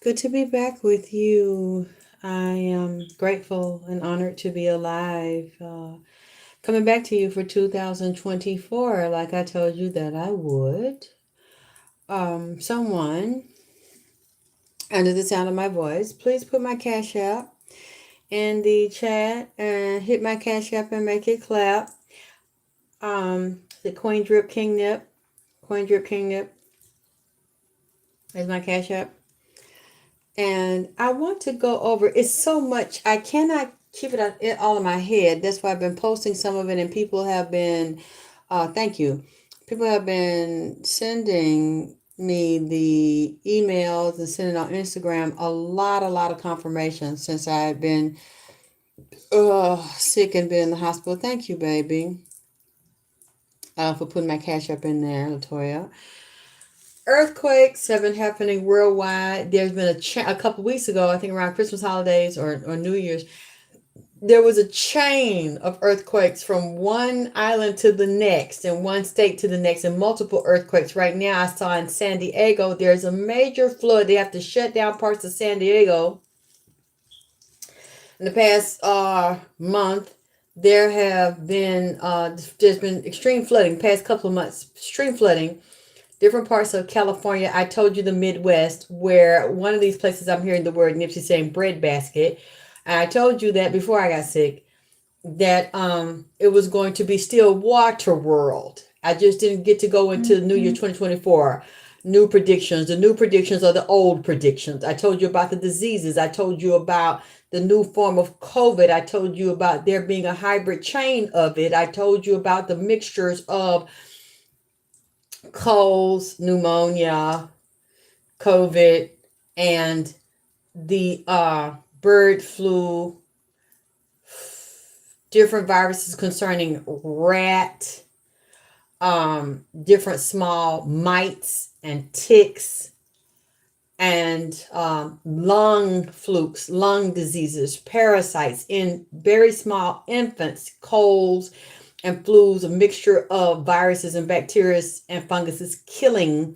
Good to be back with you. I am grateful and honored to be alive. Coming back to you for 2024, like I told you that I would. Someone under the sound of my voice, please put my Cash App in the chat and hit my Cash App and make it clap. The Coin Drip King Nip. Coin Drip King Nip is my Cash App. And I want to go over, it's so much, I cannot keep it all in my head. That's why I've been posting some of it, and people have been, thank you. People have been sending me the emails and sending on Instagram a lot of confirmation since I've been sick and been in the hospital. Thank you, baby, for putting my Cash App in there, Latoya. Earthquakes have been happening worldwide. There's been a couple weeks ago, I think around Christmas holidays or New Year's, there was a chain of earthquakes from one island to the next and one state to the next, and multiple earthquakes. Right now, I saw in San Diego, there's a major flood. They have to shut down parts of San Diego. In the past month, there's been extreme flooding. Past couple of months, extreme flooding. Different parts of California. I told you the Midwest, where one of these places I'm hearing the word Nipsey saying breadbasket. And I told you that before I got sick, that it was going to be still water world. I just didn't get to go into New Year 2024. New predictions. The new predictions are the old predictions. I told you about the diseases. I told you about the new form of COVID. I told you about there being a hybrid chain of it. I told you about the mixtures of colds, pneumonia, COVID, and the bird flu, different viruses concerning rat, different small mites and ticks, and lung flukes, lung diseases, parasites in very small infants, colds and flus, a mixture of viruses and bacteria and funguses killing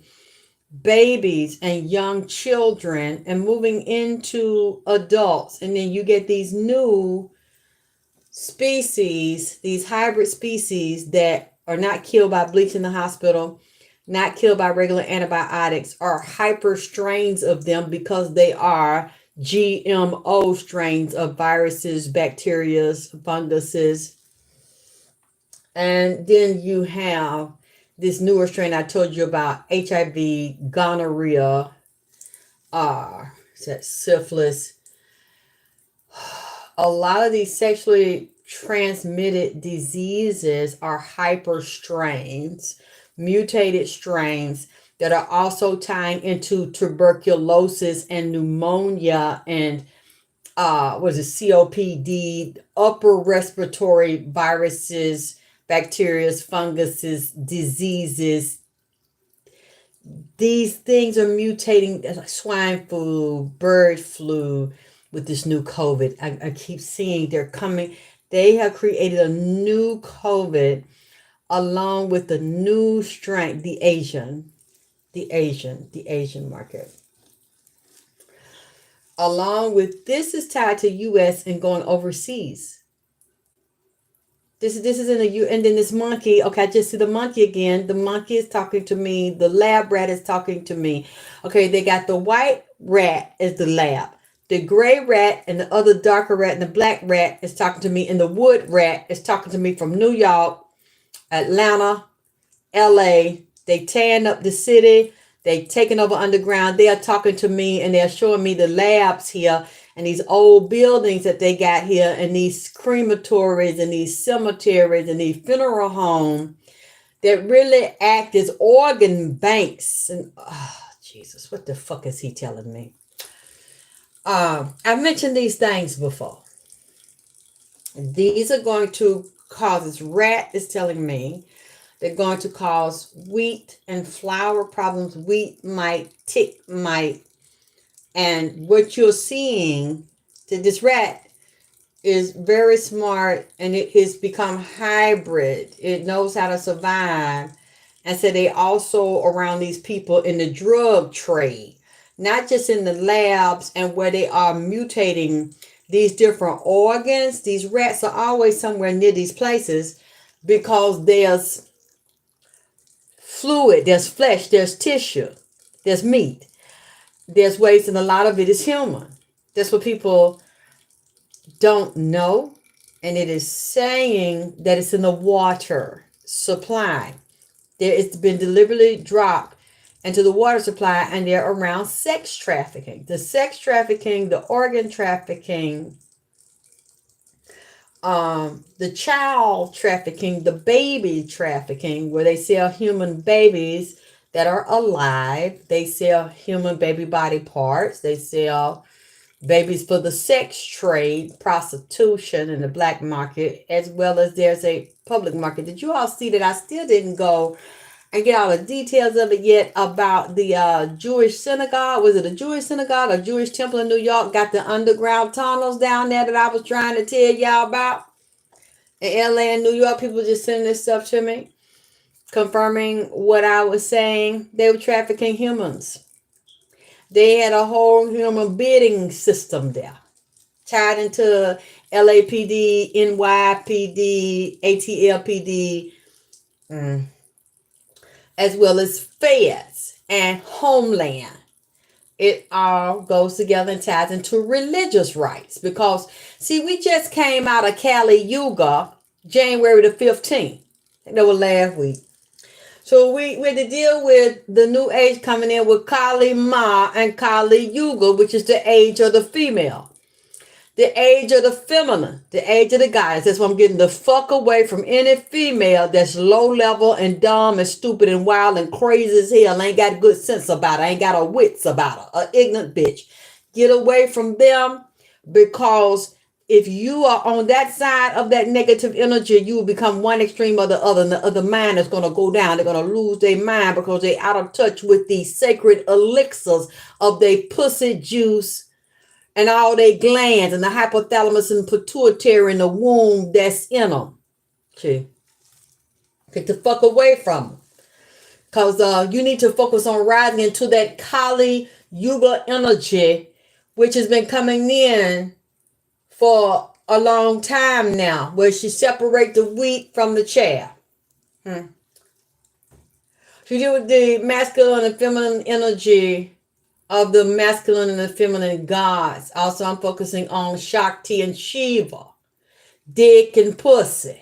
babies and young children and moving into adults. And then you get these new species, these hybrid species that are not killed by bleach in the hospital, not killed by regular antibiotics, are hyper strains of them because they are GMO strains of viruses, bacteria, funguses. And then you have this newer strain I told you about, HIV, gonorrhea, syphilis. A lot of these sexually transmitted diseases are hyper strains, mutated strains that are also tying into tuberculosis and pneumonia and COPD, upper respiratory viruses, bacteria, funguses, diseases. These things are mutating, like swine flu, bird flu, with this new COVID. I keep seeing they're coming. They have created a new COVID along with the new strain, the Asian market. Along with this is tied to US and going overseas. This is in the U, and then this monkey. Okay, I just see the monkey again. The monkey is talking to me. The lab rat is talking to me. Okay, they got the white rat as the lab. The gray rat and the other darker rat and the black rat is talking to me. And the wood rat is talking to me from New York, Atlanta, LA. They tearing up the city. They taking over underground. They are talking to me and they're showing me the labs here and these old buildings that they got here and these crematories and these cemeteries and these funeral homes that really act as organ banks. And Jesus, what the fuck is he telling me? I've mentioned these things before. These are going to cause, this rat is telling me, they're going to cause wheat and flour problems, wheat mite, tick mite. And what you're seeing, that this rat is very smart and it has become hybrid. It knows how to survive. And so they also around these people in the drug trade. not just in the labs and where they are mutating these different organs. These rats are always somewhere near these places because there's fluid, there's flesh, there's tissue, there's meat, there's waste, and a lot of it is human. That's what people don't know. And it is saying that it's in the water supply. It's been deliberately dropped into the water supply, and they're around sex trafficking. The sex trafficking, the organ trafficking, the child trafficking, the baby trafficking, where they sell human babies that are alive. They sell human baby body parts. They sell babies for the sex trade, prostitution in the black market, as well as there's a public market. Did you all see that I still didn't go and get all the details of it yet about the Jewish synagogue? Was it a Jewish synagogue, a Jewish temple in New York? Got the underground tunnels down there that I was trying to tell y'all about. In LA and New York, people just sending this stuff to me, confirming what I was saying. They were trafficking humans. They had a whole human bidding system there, tied into LAPD, NYPD, ATLPD, as well as feds and Homeland. It all goes together and ties into religious rights because, see, we just came out of Kali Yuga, January the 15th. That was last week. So we had to deal with the new age coming in with Kali Ma and Kali Yuga, which is the age of the female, the age of the feminine, the age of the goddess. That's why I'm getting the fuck away from any female that's low level and dumb and stupid and wild and crazy as hell. Ain't got good sense about her. Ain't got a wits about her. An ignorant bitch. Get away from them, because if you are on that side of that negative energy, you will become one extreme or the other. And the other mind is going to go down. They're going to lose their mind because they're out of touch with the sacred elixirs of their pussy juice and all their glands and the hypothalamus and pituitary in the womb that's in them. See, get the fuck away from them. Because you need to focus on rising into that Kali Yuga energy, which has been coming in for a long time now, where she separate the wheat from the chaff. She deal with the masculine and feminine energy of the masculine and the feminine gods. Also, I'm focusing on Shakti and Shiva, dick and pussy,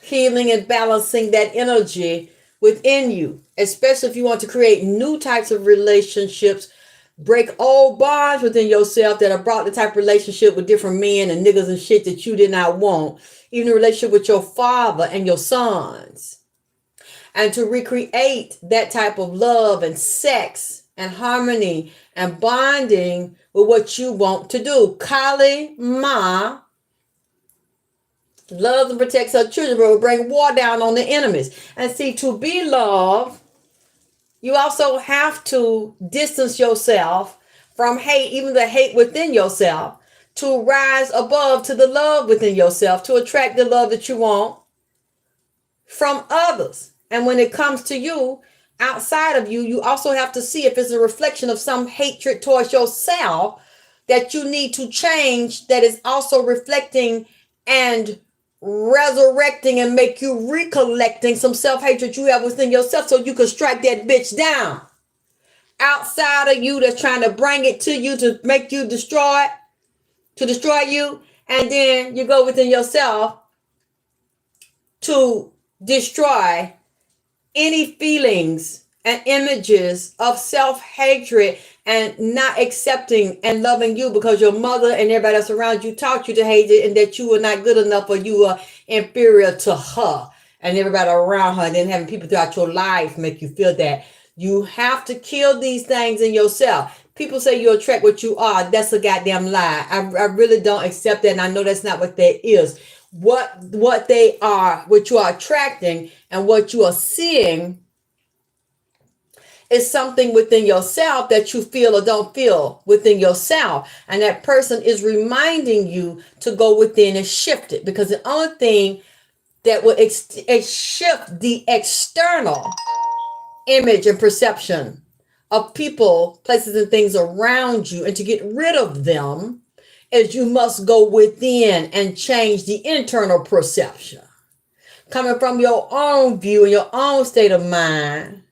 healing and balancing that energy within you, especially if you want to create new types of relationships. Break old bonds within yourself that have brought the type of relationship with different men and niggas and shit that you did not want. Even a relationship with your father and your sons. And to recreate that type of love and sex and harmony and bonding with what you want to do. Kali Ma loves and protects her children, but will bring war down on the enemies. And see, to be loved, you also have to distance yourself from hate, even the hate within yourself, to rise above to the love within yourself, to attract the love that you want from others. And when it comes to you, outside of you, you also have to see if it's a reflection of some hatred towards yourself that you need to change, that is also reflecting and resurrecting and make you recollecting some self-hatred you have within yourself, so you can strike that bitch down outside of you that's trying to bring it to you to make you destroy it, to destroy you. And then you go within yourself to destroy any feelings and images of self-hatred and not accepting and loving you because your mother and everybody else around you taught you to hate it, and that you were not good enough or you were inferior to her and everybody around her, and then having people throughout your life make you feel that. You have to kill these things in yourself. People say you attract what you are. That's a goddamn lie. I really don't accept that, and I know that's not what that is. What they are, what you are attracting and what you are seeing is something within yourself that you feel or don't feel within yourself. And that person is reminding you to go within and shift it, because the only thing that will shift the external image and perception of people, places, and things around you, and to get rid of them is you must go within and change the internal perception. Coming from your own view and your own state of mind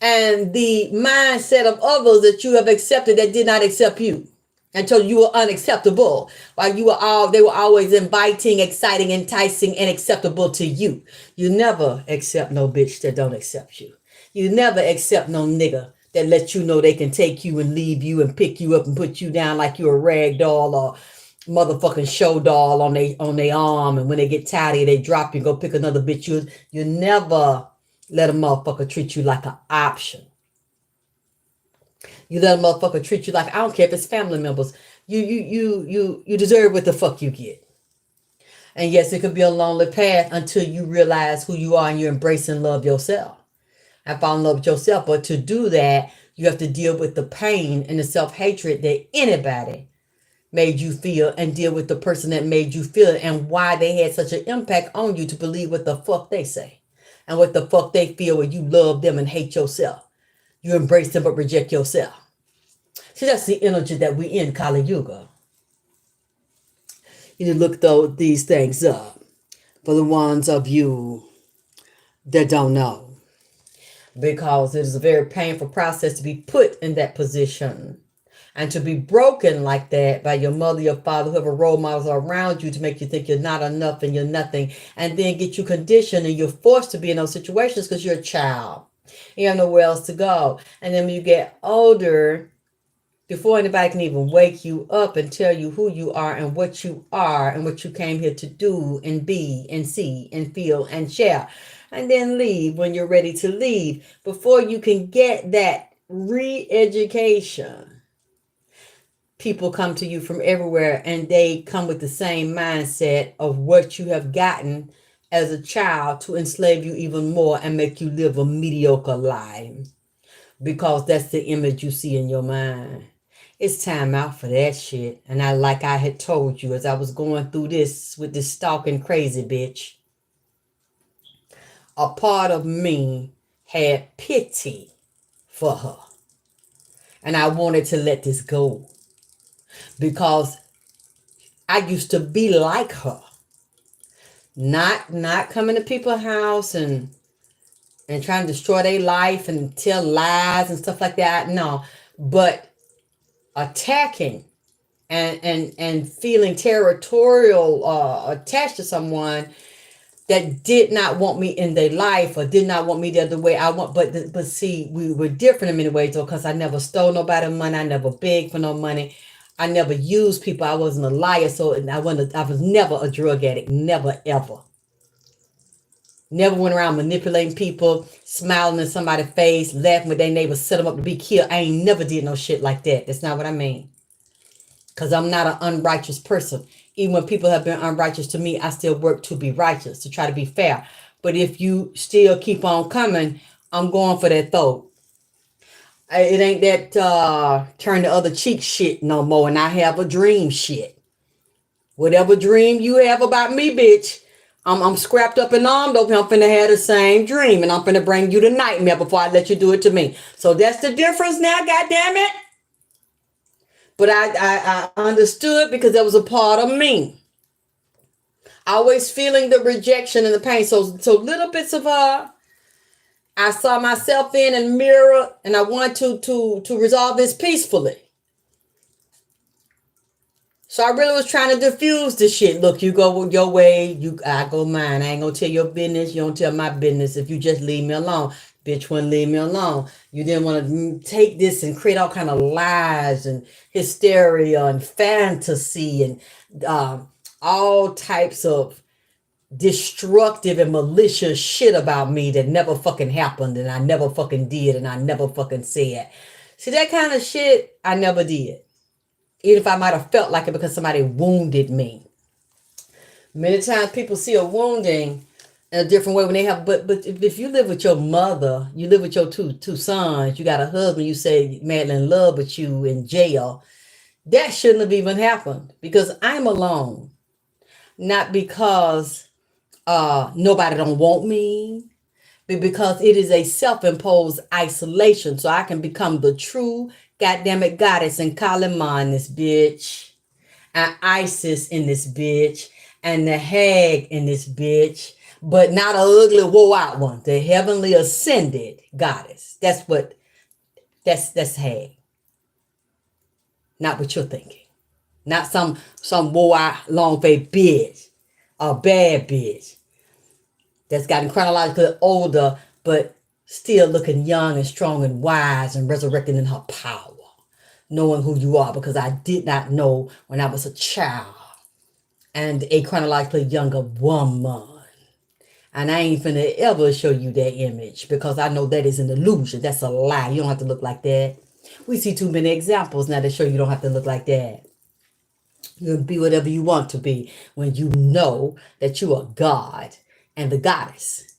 and the mindset of others that you have accepted that did not accept you until you were unacceptable. While they were always inviting, exciting, enticing, and acceptable to you. You never accept no bitch that don't accept you. You never accept no nigga that lets you know they can take you and leave you and pick you up and put you down like you're a rag doll or motherfucking show doll on they arm, and when they get tired of you, they drop you and go pick another bitch. You never let a motherfucker treat you like an option. You let a motherfucker treat you like, I don't care if it's family members. You deserve what the fuck you get. And yes, it could be a lonely path until you realize who you are and you embrace and love yourself. And fall in love with yourself. But to do that, you have to deal with the pain and the self-hatred that anybody made you feel, and deal with the person that made you feel it and why they had such an impact on you to believe what the fuck they say and what the fuck they feel when you love them and hate yourself. You embrace them but reject yourself. See, that's the energy that we in Kali Yuga. You need to look these things up for the ones of you that don't know. Because it is a very painful process to be put in that position. And to be broken like that by your mother, your father, whoever role models are around you to make you think you're not enough and you're nothing. And then get you conditioned and you're forced to be in those situations because you're a child. You have nowhere else to go. And then when you get older, before anybody can even wake you up and tell you who you are and what you are and what you came here to do and be and see and feel and share. And then leave when you're ready to leave. Before you can get that re-education, people come to you from everywhere and they come with the same mindset of what you have gotten as a child to enslave you even more and make you live a mediocre life. Because that's the image you see in your mind. It's time out for that shit. And like I had told you as I was going through this with this stalking crazy bitch, a part of me had pity for her. And I wanted to let this go. Because I used to be like her. Not coming to people's house and trying to destroy their life and tell lies and stuff like that. No. But attacking and feeling territorial attached to someone that did not want me in their life or did not want me the other way I want. But see, we were different in many ways though, because I never stole nobody's money. I never begged for no money. I never used people. I wasn't a liar. So I was never a drug addict. Never, ever. Never went around manipulating people, smiling in somebody's face, laughing with their neighbors, set them up to be killed. I ain't never did no shit like that. That's not what I mean. Because I'm not an unrighteous person. Even when people have been unrighteous to me, I still work to be righteous, to try to be fair. But if you still keep on coming, I'm going for that throat. It ain't that turn the other cheek shit no more, and I have a dream shit. Whatever dream you have about me, bitch, I'm scrapped up and armed over here. I'm finna have the same dream, and I'm finna bring you the nightmare before I let you do it to me. So that's the difference now, goddammit. But I understood because that was a part of me. Always feeling the rejection and the pain. So little bits of I saw myself in and mirror, and I wanted to resolve this peacefully. So I really was trying to diffuse this shit. Look, you go your way, I go mine. I ain't gonna tell your business. You don't tell my business. If you just leave me alone, bitch, wouldn't leave me alone. You didn't want to take this and create all kind of lies and hysteria and fantasy and all types of destructive and malicious shit about me that never fucking happened and I never fucking did and I never fucking said. See, that kind of shit I never did. Even if I might have felt like it because somebody wounded me. Many times people see a wounding in a different way when they have, but if you live with your mother, you live with your two sons, you got a husband, you say madly in love with you in jail, that shouldn't have even happened because I'm alone. Not because nobody don't want me. because it is a self-imposed isolation. So I can become the true goddamn it goddess and Kalima in this bitch, and Isis in this bitch, and the hag in this bitch, but not a ugly woe out one. The heavenly ascended goddess. That's hag. Not what you're thinking. Not some woe out long face bitch, a bad bitch that's gotten chronologically older, but still looking young and strong and wise and resurrecting in her power, knowing who you are, because I did not know when I was a child and a chronologically younger woman. And I ain't finna ever show you that image because I know that is an illusion. That's a lie. You don't have to look like that. We see too many examples now to show you don't have to look like that. You can be whatever you want to be when you know that you are God and the goddess.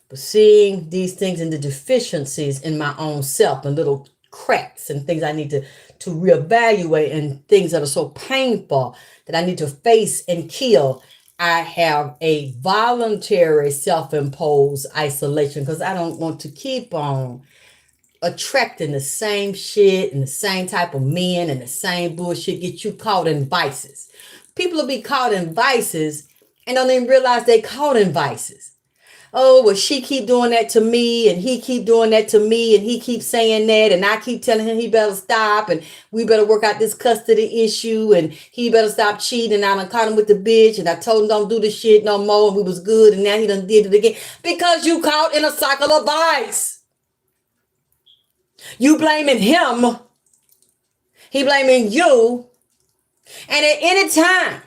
But seeing these things and the deficiencies in my own self and little cracks and things I need to reevaluate and things that are so painful that I need to face and kill, I have a voluntary self-imposed isolation because I don't want to keep on attracting the same shit and the same type of men and the same bullshit get you caught in vices. People will be caught in vices and don't even realize they caught in vices. Oh, well, she keep doing that to me and he keep doing that to me and he keeps saying that and I keep telling him he better stop and we better work out this custody issue and he better stop cheating. I done caught him with the bitch and I told him don't do this shit no more and we was good and now he done did it again because you caught in a cycle of vice. You blaming him. He blaming you. And at any time,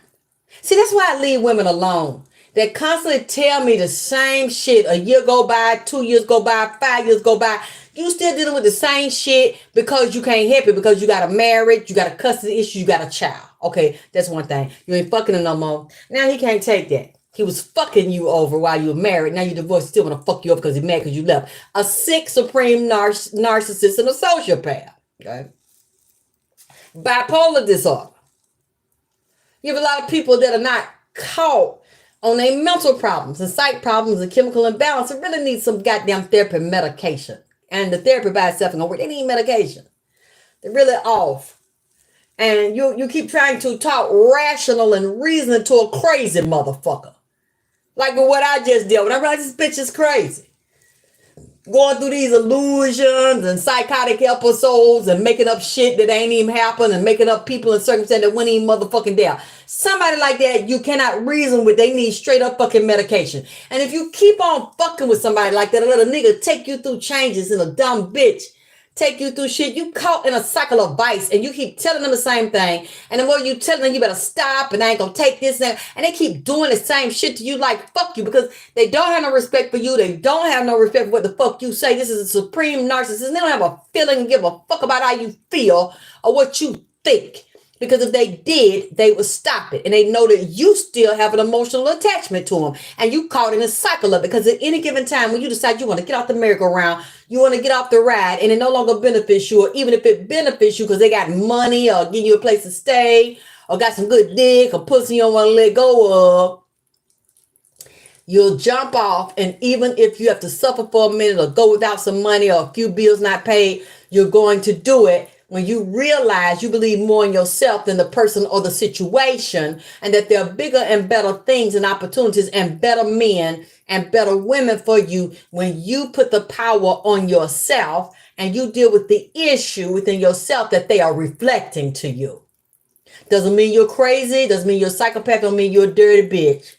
see, that's why I leave women alone. They constantly tell me the same shit. A year go by, 2 years go by, 5 years go by. You still dealing with the same shit because you can't help it, because you got a marriage, you got a custody issue, you got a child. Okay, that's one thing. You ain't fucking him no more. Now he can't take that. He was fucking you over while you were married. Now you divorced, still want to fuck you up because he's mad because you left. A sick, supreme narcissist and a sociopath. Okay? Bipolar disorder. You have a lot of people that are not caught on their mental problems and psych problems and chemical imbalance and really need some goddamn therapy medication. And the therapy by itself ain't gonna work. They need medication. They're really off. And you keep trying to talk rational and reason to a crazy motherfucker. Like with what I just did. When I realized this bitch is crazy. Going through these illusions and psychotic episodes and making up shit that ain't even happened and making up people and circumstances that wouldn't even motherfucking there. Somebody like that you cannot reason with. They need straight up fucking medication. And if you keep on fucking with somebody like that, a little nigga take you through changes and a dumb bitch take you through shit, you caught in a cycle of vice and you keep telling them the same thing. And the more you tell them you better stop and I ain't gonna take this and they keep doing the same shit to you like fuck you because they don't have no respect for you. They don't have no respect for what the fuck you say. This is a supreme narcissist. They don't have a feeling and give a fuck about how you feel or what you think. Because if they did, they would stop it. And they know that you still have an emotional attachment to them. And you caught in a cycle of it. Because at any given time, when you decide you want to get off the merry-go-round, you want to get off the ride, and it no longer benefits you, or even if it benefits you because they got money or give you a place to stay, or got some good dick or pussy you don't want to let go of, you'll jump off. And even if you have to suffer for a minute or go without some money or a few bills not paid, you're going to do it. When you realize you believe more in yourself than the person or the situation, and that there are bigger and better things and opportunities and better men and better women for you, when you put the power on yourself and you deal with the issue within yourself that they are reflecting to you. Doesn't mean you're crazy, doesn't mean you're a psychopath, don't mean you're a dirty bitch.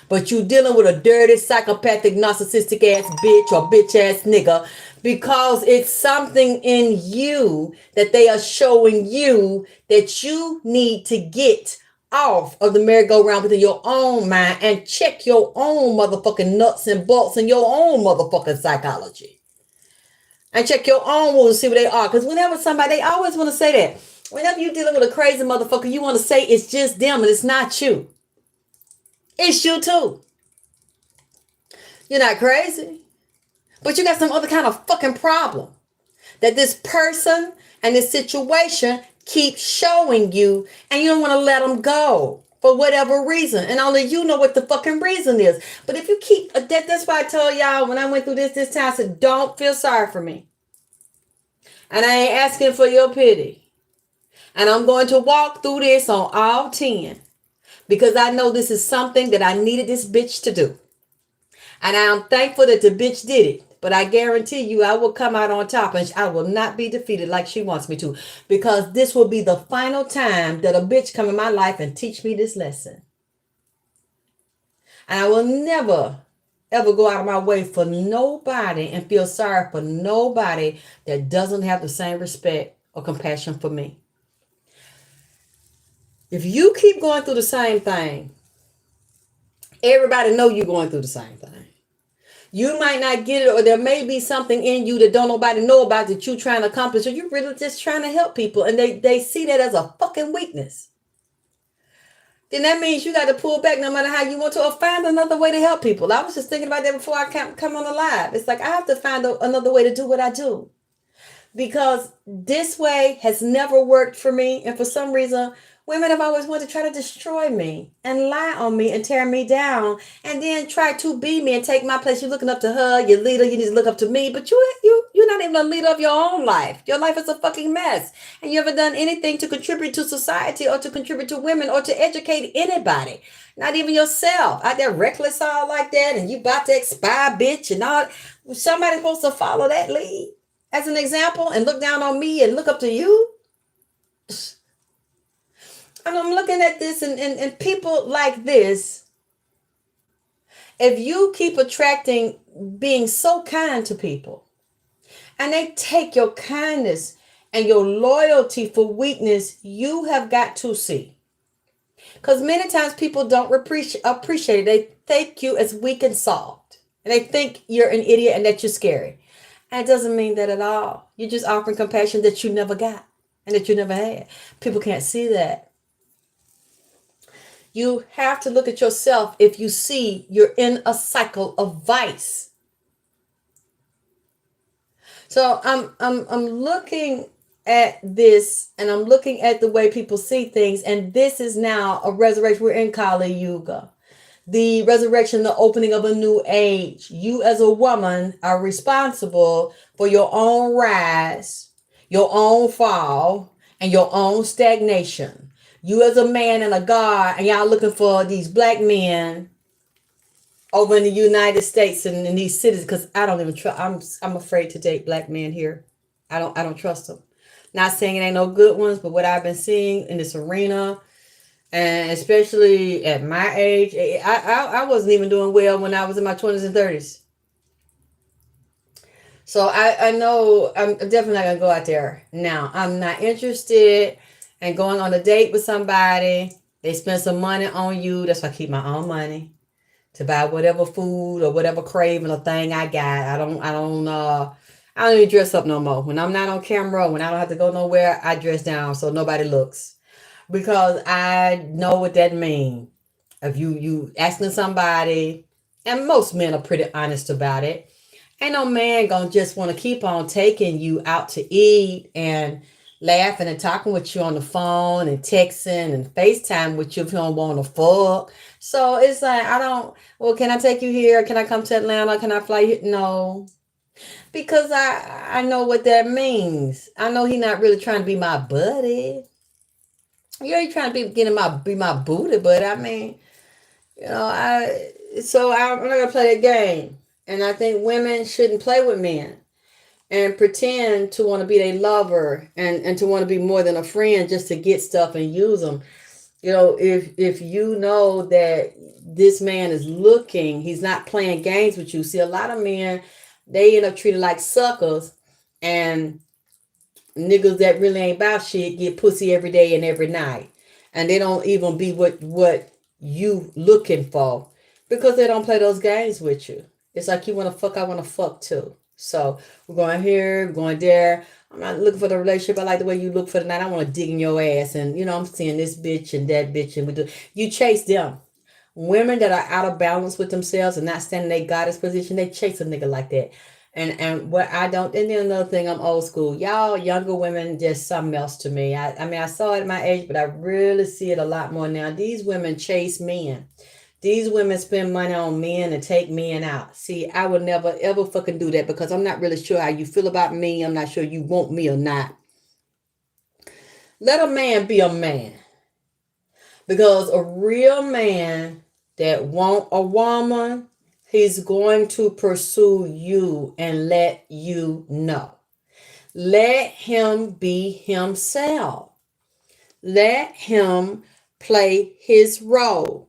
But you dealing with a dirty, psychopathic, narcissistic ass bitch or bitch ass nigga because it's something in you that they are showing you that you need to get off of the merry-go-round within your own mind and check your own motherfucking nuts and bolts and your own motherfucking psychology. And check your own wounds, see where they are. Because whenever somebody, they always want to say that. Whenever you're dealing with a crazy motherfucker, you want to say it's just them and it's not you. It's you too. You're not crazy. But you got some other kind of fucking problem that this person and this situation keep showing you and you don't want to let them go. for whatever reason. And only you know what the fucking reason is. But if you keep, that's why I told y'all when I went through this time, I said, don't feel sorry for me. And I ain't asking for your pity. And I'm going to walk through this on all 10. Because I know this is something that I needed this bitch to do. And I'm thankful that the bitch did it. But I guarantee you I will come out on top and I will not be defeated like she wants me to. Because this will be the final time that a bitch come in my life and teach me this lesson. And I will never, ever go out of my way for nobody and feel sorry for nobody that doesn't have the same respect or compassion for me. If you keep going through the same thing, everybody know you're going through the same thing. You might not get it, or there may be something in you that don't nobody know about that you're trying to accomplish, or you're really just trying to help people, and they see that as a fucking weakness. Then that means you got to pull back no matter how you want to, or find another way to help people. I was just thinking about that before I come on the live. It's like I have to find another way to do what I do. Because this way has never worked for me, and for some reason, women have always wanted to try to destroy me and lie on me and tear me down and then try to be me and take my place. You're looking up to her, your leader, you need to look up to me, but you're not even a leader of your own life. Your life is a fucking mess. And you haven't done anything to contribute to society or to contribute to women or to educate anybody. Not even yourself. Out there reckless all like that and you about to expire, bitch, and all. Somebody's supposed to follow that lead as an example and look down on me and look up to you. And I'm looking at this and people like this, if you keep attracting being so kind to people and they take your kindness and your loyalty for weakness, you have got to see. Because many times people don't appreciate it. They think you as weak and soft. And they think you're an idiot and that you're scary. And it doesn't mean that at all. You're just offering compassion that you never got and that you never had. People can't see that. You have to look at yourself if you see you're in a cycle of vice. So I'm looking at this and I'm looking at the way people see things. And this is now a resurrection. We're in Kali Yuga. The resurrection, the opening of a new age. You as a woman are responsible for your own rise, your own fall, and your own stagnation. You as a man and a God, and y'all looking for these black men over in the United States and in these cities, because I don't even trust. I'm afraid to date black men here. I don't trust them. Not saying it ain't no good ones, but what I've been seeing in this arena, and especially at my age, I wasn't even doing well when I was in my 20s and 30s. So I know I'm definitely not gonna go out there now. I'm not interested in going on a date with somebody. They spend some money on you. That's why I keep my own money to buy whatever food or whatever craving or thing I got. I don't even dress up no more. When I'm not on camera, when I don't have to go nowhere, I dress down so nobody looks. Because I know what that means. If you asking somebody, and most men are pretty honest about it, ain't no man gonna just want to keep on taking you out to eat and laughing and talking with you on the phone and texting and FaceTime with you if you don't want to fuck. So it's like, can I take you here? Can I come to Atlanta? Can I fly you? No. Because I know what that means. I know he's not really trying to be my buddy. You ain't trying to be my booty, but I mean, I'm not gonna play that game. And I think women shouldn't play with men and pretend to want to be their lover and to want to be more than a friend just to get stuff and use them. If you know that this man is looking, he's not playing games with you. See, a lot of men, they end up treated like suckers, and niggas that really ain't about shit get pussy every day and every night. And they don't even be what you looking for because they don't play those games with you. It's like you want to fuck, I want to fuck too. So we're going here, we're going there. I'm not looking for the relationship. I like the way you look for the night. I want to dig in your ass. And, I'm seeing this bitch and that bitch. And you chase them. Women that are out of balance with themselves and not standing in their goddess position, they chase a nigga like that. And what I don't, and then another thing, I'm old school. Y'all younger women just something else to me. I mean, I saw it at my age, but I really see it a lot more now. These women chase men. These women spend money on men and take men out. See, I would never ever fucking do that because I'm not really sure how you feel about me. I'm not sure you want me or not. Let a man be a man. Because a real man that want a woman, he's going to pursue you and let you know. Let him be himself. Let him play his role.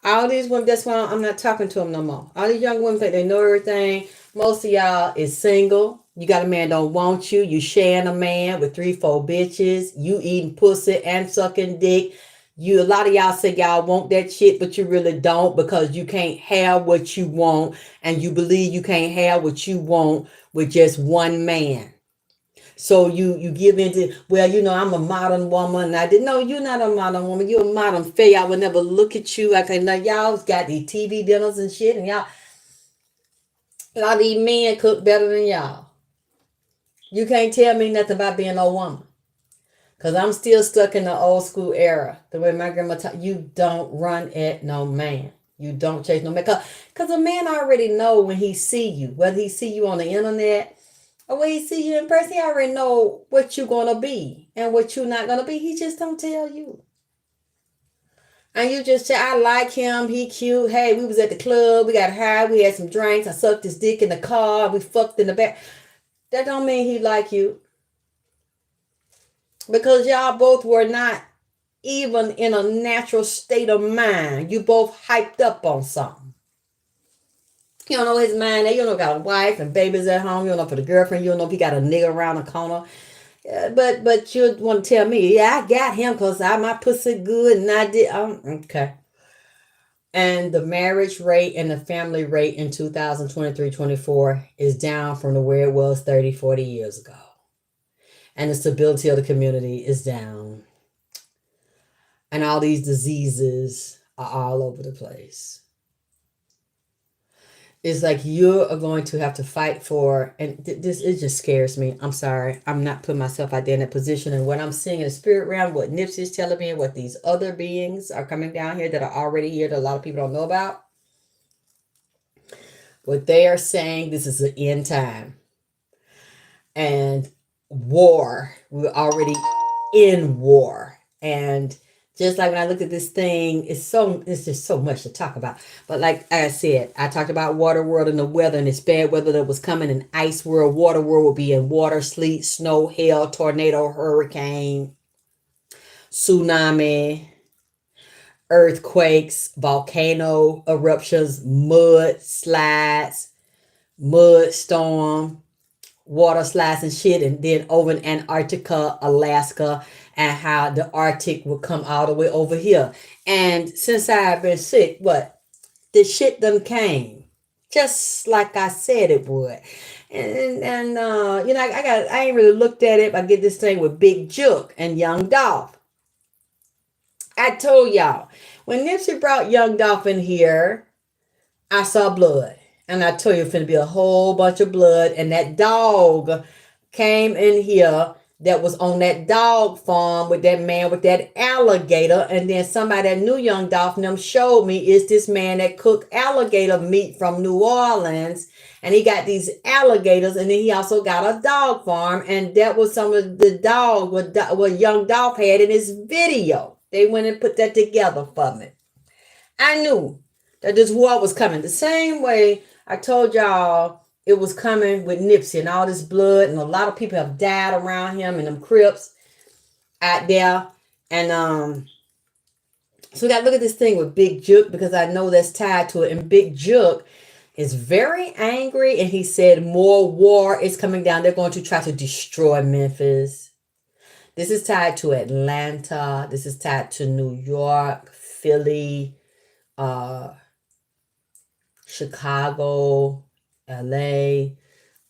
All these women, that's why I'm not talking to them no more. All these young women think they know everything. Most of y'all is single. You got a man don't want you. You sharing a man with 3, 4 bitches. You eating pussy and sucking dick. A lot of y'all say y'all want that shit, but you really don't because you can't have what you want, and you believe you can't have what you want with just one man. So you give into, well, I'm a modern woman. And I didn't know you're not a modern woman. You're a modern fae. I would never look at you. I can, like, y'all got these TV dinners and shit, and y'all, a lot of these men cook better than y'all. You can't tell me nothing about being a woman. Because I'm still stuck in the old school era. The way my grandma taught, you don't run at no man. You don't chase no man. Because a man already know when he see you, whether he see you on the internet or when he see you in person, he already know what you're going to be and what you're not going to be. He just don't tell you. And you just say, I like him. He cute. Hey, we was at the club. We got high. We had some drinks. I sucked his dick in the car. We fucked in the back. That don't mean he like you. Because y'all both were not even in a natural state of mind. You both hyped up on something. You don't know his mind. You don't know if he got a wife and babies at home. You don't know for the girlfriend. You don't know if he got a nigga around the corner. But you want to tell me, yeah, I got him because my pussy good and I did. Okay. And the marriage rate and the family rate in 2023-24 is down from the where it was 30, 40 years ago. And the stability of the community is down. And all these diseases are all over the place. It's like you are going to have to fight for, and this, it just scares me. I'm sorry. I'm not putting myself out there in that position. And what I'm seeing in the spirit realm, what Nipsey is telling me, and what these other beings are coming down here that are already here that a lot of people don't know about. What they are saying, this is the end time. And war, we're already in war. And just like when I looked at this thing, it's just so much to talk about. But like I said, I talked about water world and the weather, and it's bad weather that was coming. And ice world, water world will be in water, sleet, snow, hail, tornado, hurricane, tsunami, earthquakes, volcano eruptions, mud slides, mud storm, water slides and shit, and then over in Antarctica, Alaska, and how the Arctic would come all the way over here. And since I've been sick, the shit done came, just like I said it would. And I ain't really looked at it. I get this thing with Big Jook and Young Dolph. I told y'all when Nipsey brought Young Dolph in here, I saw blood. And I told you, it's finna be a whole bunch of blood. And that dog came in here that was on that dog farm with that man with that alligator. And then somebody that knew Young Dolph and them showed me is this man that cooked alligator meat from New Orleans. And he got these alligators. And then he also got a dog farm. And that was some of the dog what Young Dolph had in his video. They went and put that together for me. I knew that this war was coming. The same way I told y'all it was coming with Nipsey and all this blood, and a lot of people have died around him and them Crips out there. And so we got to look at this thing with Big Jook because I know that's tied to it. And Big Jook is very angry, and he said more war is coming down. They're going to try to destroy Memphis. This is tied to Atlanta. This is tied to New York, Philly, Chicago, LA,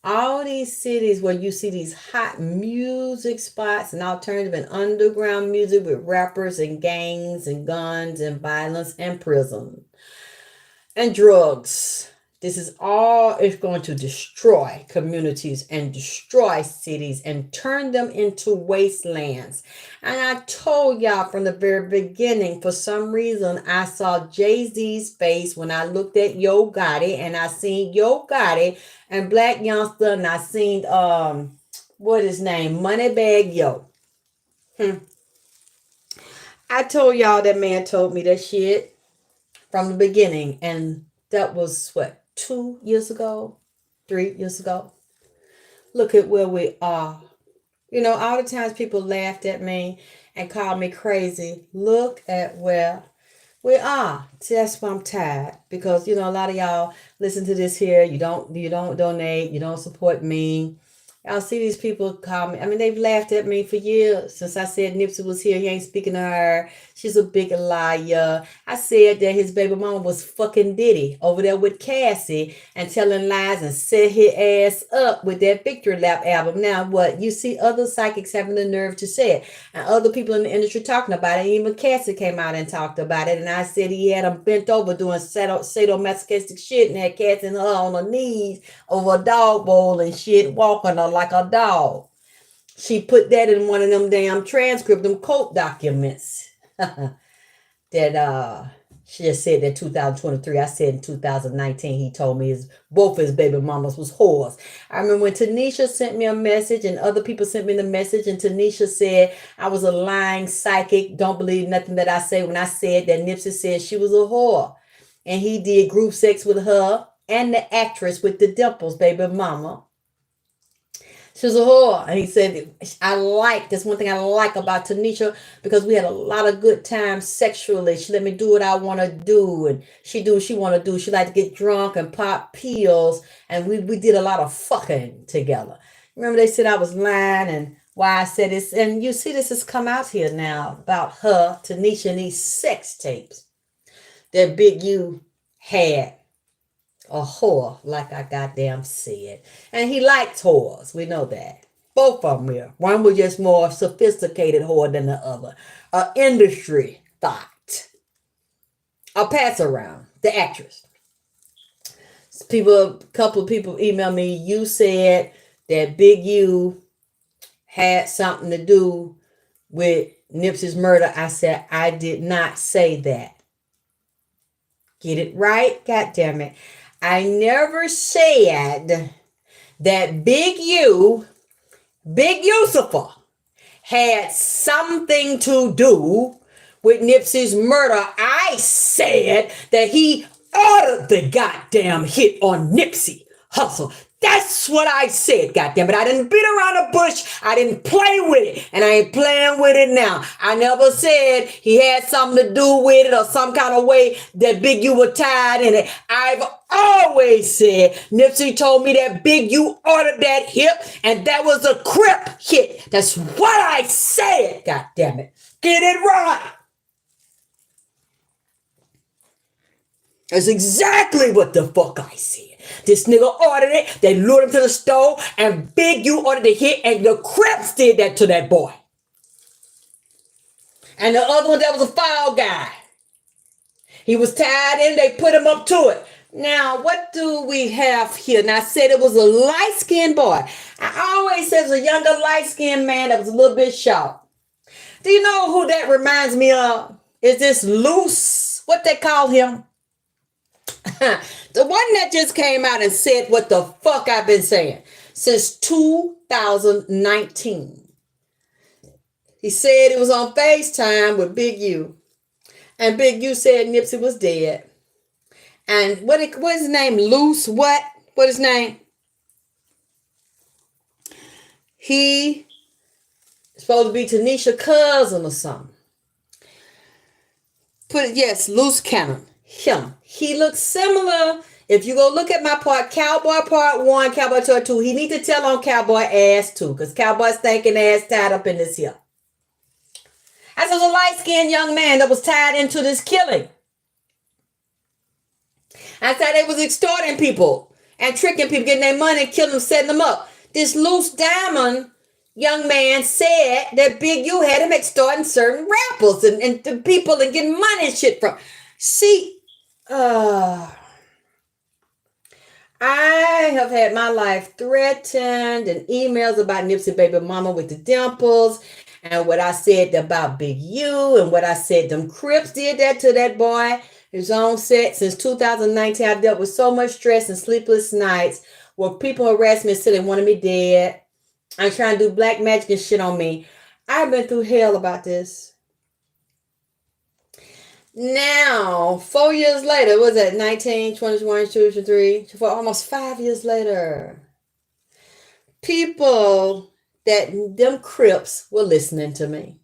all these cities where you see these hot music spots and alternative and underground music with rappers and gangs and guns and violence and prison and drugs. This is all, it's going to destroy communities and destroy cities and turn them into wastelands. And I told y'all from the very beginning, for some reason, I saw Jay-Z's face when I looked at Yo Gotti, and I seen Yo Gotti and Black Youngster, and I seen, what his name? Moneybag Yo. I told y'all that man told me that shit from the beginning, and that was what, 2 years ago, 3 years ago. Look at where we are. You know, all the times people laughed at me and called me crazy. Look at where we are. See, that's why I'm tired, because you know a lot of y'all listen to this here. You don't donate. You don't support me. Y'all see these people call me. I mean, they've laughed at me for years. Since I said Nipsey was here, he ain't speaking to her. She's a big liar. I said that his baby mama was fucking Diddy over there with Cassie and telling lies and set his ass up with that Victory Lap album. Now, what? You see other psychics having the nerve to say it, and other people in the industry talking about it. Even Cassie came out and talked about it, and I said he had him bent over doing sadomasochistic shit and had Cassie and her on her knees over a dog bowl and shit, walking her like a dog. She put that in one of them damn transcript, them court documents. That she just said that 2023. I said in 2019 he told me both his baby mamas was whores. I remember when Tanisha sent me a message and other people sent me the message, and Tanisha said I was a lying psychic, don't believe nothing that I say, when I said that Nipsey said she was a whore and he did group sex with her and the actress with the dimples baby mama. She was a whore. And he said, that's one thing I like about Tanisha, because we had a lot of good times sexually. She let me do what I want to do, and she do what she want to do. She liked to get drunk and pop pills, and we did a lot of fucking together. Remember they said I was lying and why I said this, and you see this has come out here now about her, Tanisha, and these sex tapes that Big U had. A whore, like I goddamn said. And he liked whores. We know that. Both of them were. One was just more sophisticated whore than the other. A industry thought. A pass around. The actress. A couple of people emailed me. You said that Big U had something to do with Nipsey's murder. I said, I did not say that. Get it right? God damn it. I never said that Big BIGUCIFER, had something to do with Nipsey's murder. I said that he ordered the goddamn hit on Nipsey Hussle. That's what I said, goddammit. I didn't beat around the bush. I didn't play with it, and I ain't playing with it now. I never said he had something to do with it or some kind of way that Big U was tied in it. I've always said Nipsey told me that Big U ordered that hit, and that was a Crip hit. That's what I said, goddammit. Get it right. That's exactly what the fuck I said. This nigga ordered it, they lured him to the store, and Big U ordered the hit, and the Crips did that to that boy. And the other one, that was a foul guy. He was tied in, they put him up to it. Now, what do we have here? Now, I said it was a light-skinned boy. I always said it was a younger light-skinned man that was a little bit short. Do you know who that reminds me of? Is this Loose, what they call him? The one that just came out and said what the fuck I've been saying since 2019. He said it was on FaceTime with Big U. And Big U said Nipsey was dead. And what his name? Loose what? What his name? He supposed to be Tanisha's cousin or something. Yes, Loose Cannon. Him. He looks similar. If you go look at my part, Cowboy Part 1, Cowboy Part 2, he need to tell on Cowboy ass too, because Cowboy's stinking ass tied up in this here. I was a light-skinned young man that was tied into this killing. I said they was extorting people and tricking people, getting their money, killing them, setting them up. This Loose Diamond young man said that Big U had him extorting certain rappers and the people and getting money and shit from. See, I have had my life threatened and emails about Nipsey baby mama with the dimples and what I said about Big U and what I said them Crips did that to that boy. His own set since 2019. I've dealt with so much stress and sleepless nights where people harassed me and said they wanted me dead. I'm trying to do black magic and shit on me. I've been through hell about this. Now, 4 years later, was that 19, 21, 23, for almost 5 years later, people that them Crips were listening to me,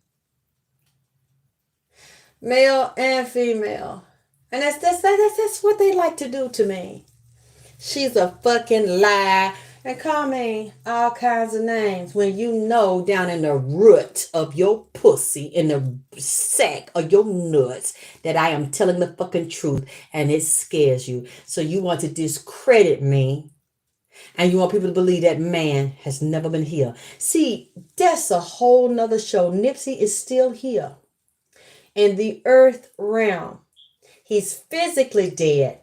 male and female, and that's what they like to do to me. She's a fucking lie. And call me all kinds of names when you know down in the root of your pussy, in the sack of your nuts, that I am telling the fucking truth and it scares you. So you want to discredit me and you want people to believe that man has never been here. See, that's a whole nother show. Nipsey is still here in the earth realm. He's physically dead.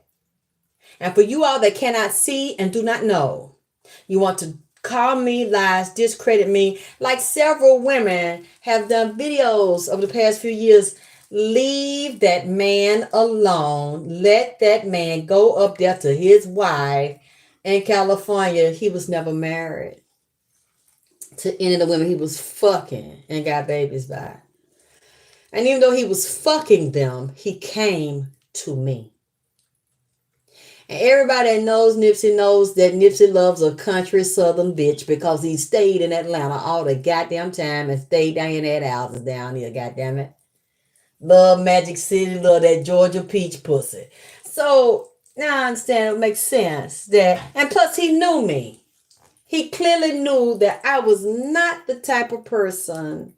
And for you all that cannot see and do not know, you want to call me lies, discredit me, like several women have done videos over the past few years. Leave that man alone. Let that man go up there to his wife in California. He was never married to any of the women he was fucking and got babies by. And even though he was fucking them, he came to me. And everybody that knows that Nipsey loves a country southern bitch because he stayed in Atlanta all the goddamn time and stayed down in that houses down here, goddamn it. Love Magic City, love that Georgia peach pussy. So now I understand it makes sense that, and plus he knew me. He clearly knew that I was not the type of person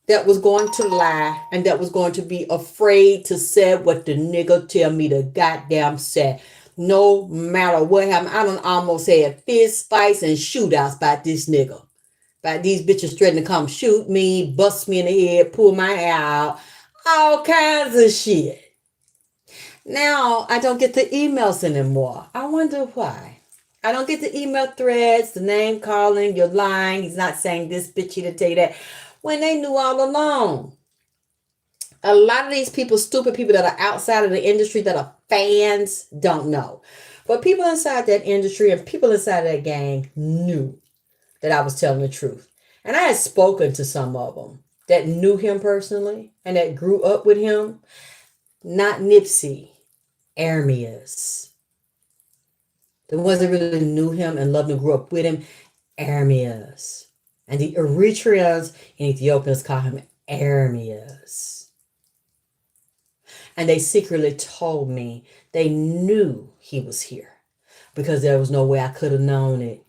that was going to lie and that was going to be afraid to say what the nigga tell me to goddamn say. No matter what happened, I done almost had fist fights and shootouts by this nigga. By these bitches threatening to come shoot me, bust me in the head, pull my hair out, all kinds of shit. Now I don't get the emails anymore. I wonder why. I don't get the email threads, the name calling, you're lying, he's not saying this, bitch, he didn't tell you that. When they knew all along. A lot of these people, stupid people that are outside of the industry that are fans, don't know. But people inside that industry and people inside that gang knew that I was telling the truth. And I had spoken to some of them that knew him personally and that grew up with him. Not Nipsey, Ermias. The ones that really knew him and loved him, grew up with him, Ermias. And the Eritreans and Ethiopians call him Ermias. And they secretly told me they knew he was here because there was no way I could have known it.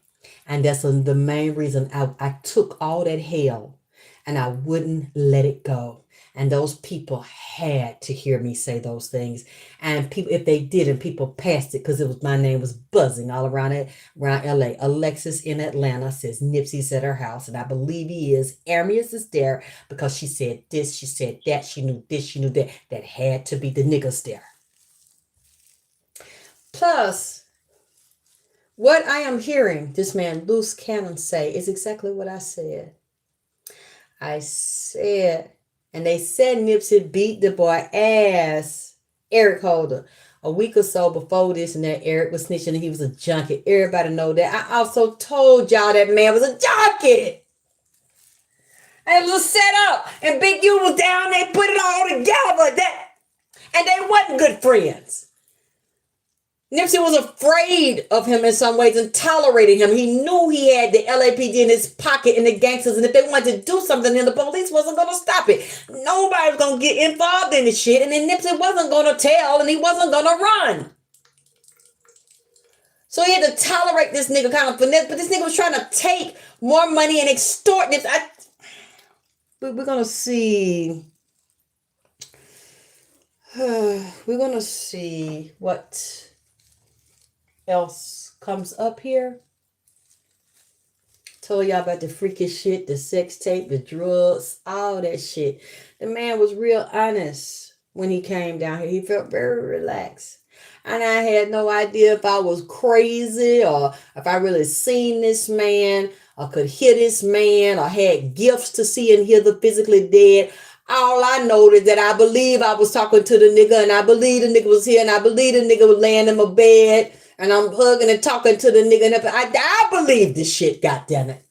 And that's the main reason I took all that hell and I wouldn't let it go. And those people had to hear me say those things. And people, if they didn't, people passed it because my name was buzzing all around LA. Alexis in Atlanta says Nipsey's at her house, and I believe he is. Arius is there because she said this, she said that, she knew this, she knew that. That had to be the niggas there. Plus, what I am hearing this man Loose Cannon say is exactly what I said. I said, and they said Nipsey beat the boy ass, Eric Holder. A week or so before this and that, Eric was snitching and he was a junkie. Everybody know that. I also told y'all that man was a junkie. And it was set up. And Big U was down there, put it all together. And they wasn't good friends. Nipsey was afraid of him in some ways and tolerated him. He knew he had the LAPD in his pocket and the gangsters, and if they wanted to do something, then the police wasn't going to stop it. Nobody was going to get involved in this shit, and then Nipsey wasn't going to tell, and he wasn't going to run. So he had to tolerate this nigga kind of finesse, but this nigga was trying to take more money and extort this. We're going to see. We're going to see what else comes up here. Told y'all about the freaky shit, the sex tape, the drugs, all that shit. The man was real honest when he came down here. He felt very relaxed. And I had no idea if I was crazy or if I really seen this man or could hear this man or had gifts to see and hear the physically dead. All I know is that I believe I was talking to the nigga, and I believe the nigga was here, and I believe the nigga was laying in my bed, and I'm hugging and talking to the nigga. And I believe this shit, goddammit.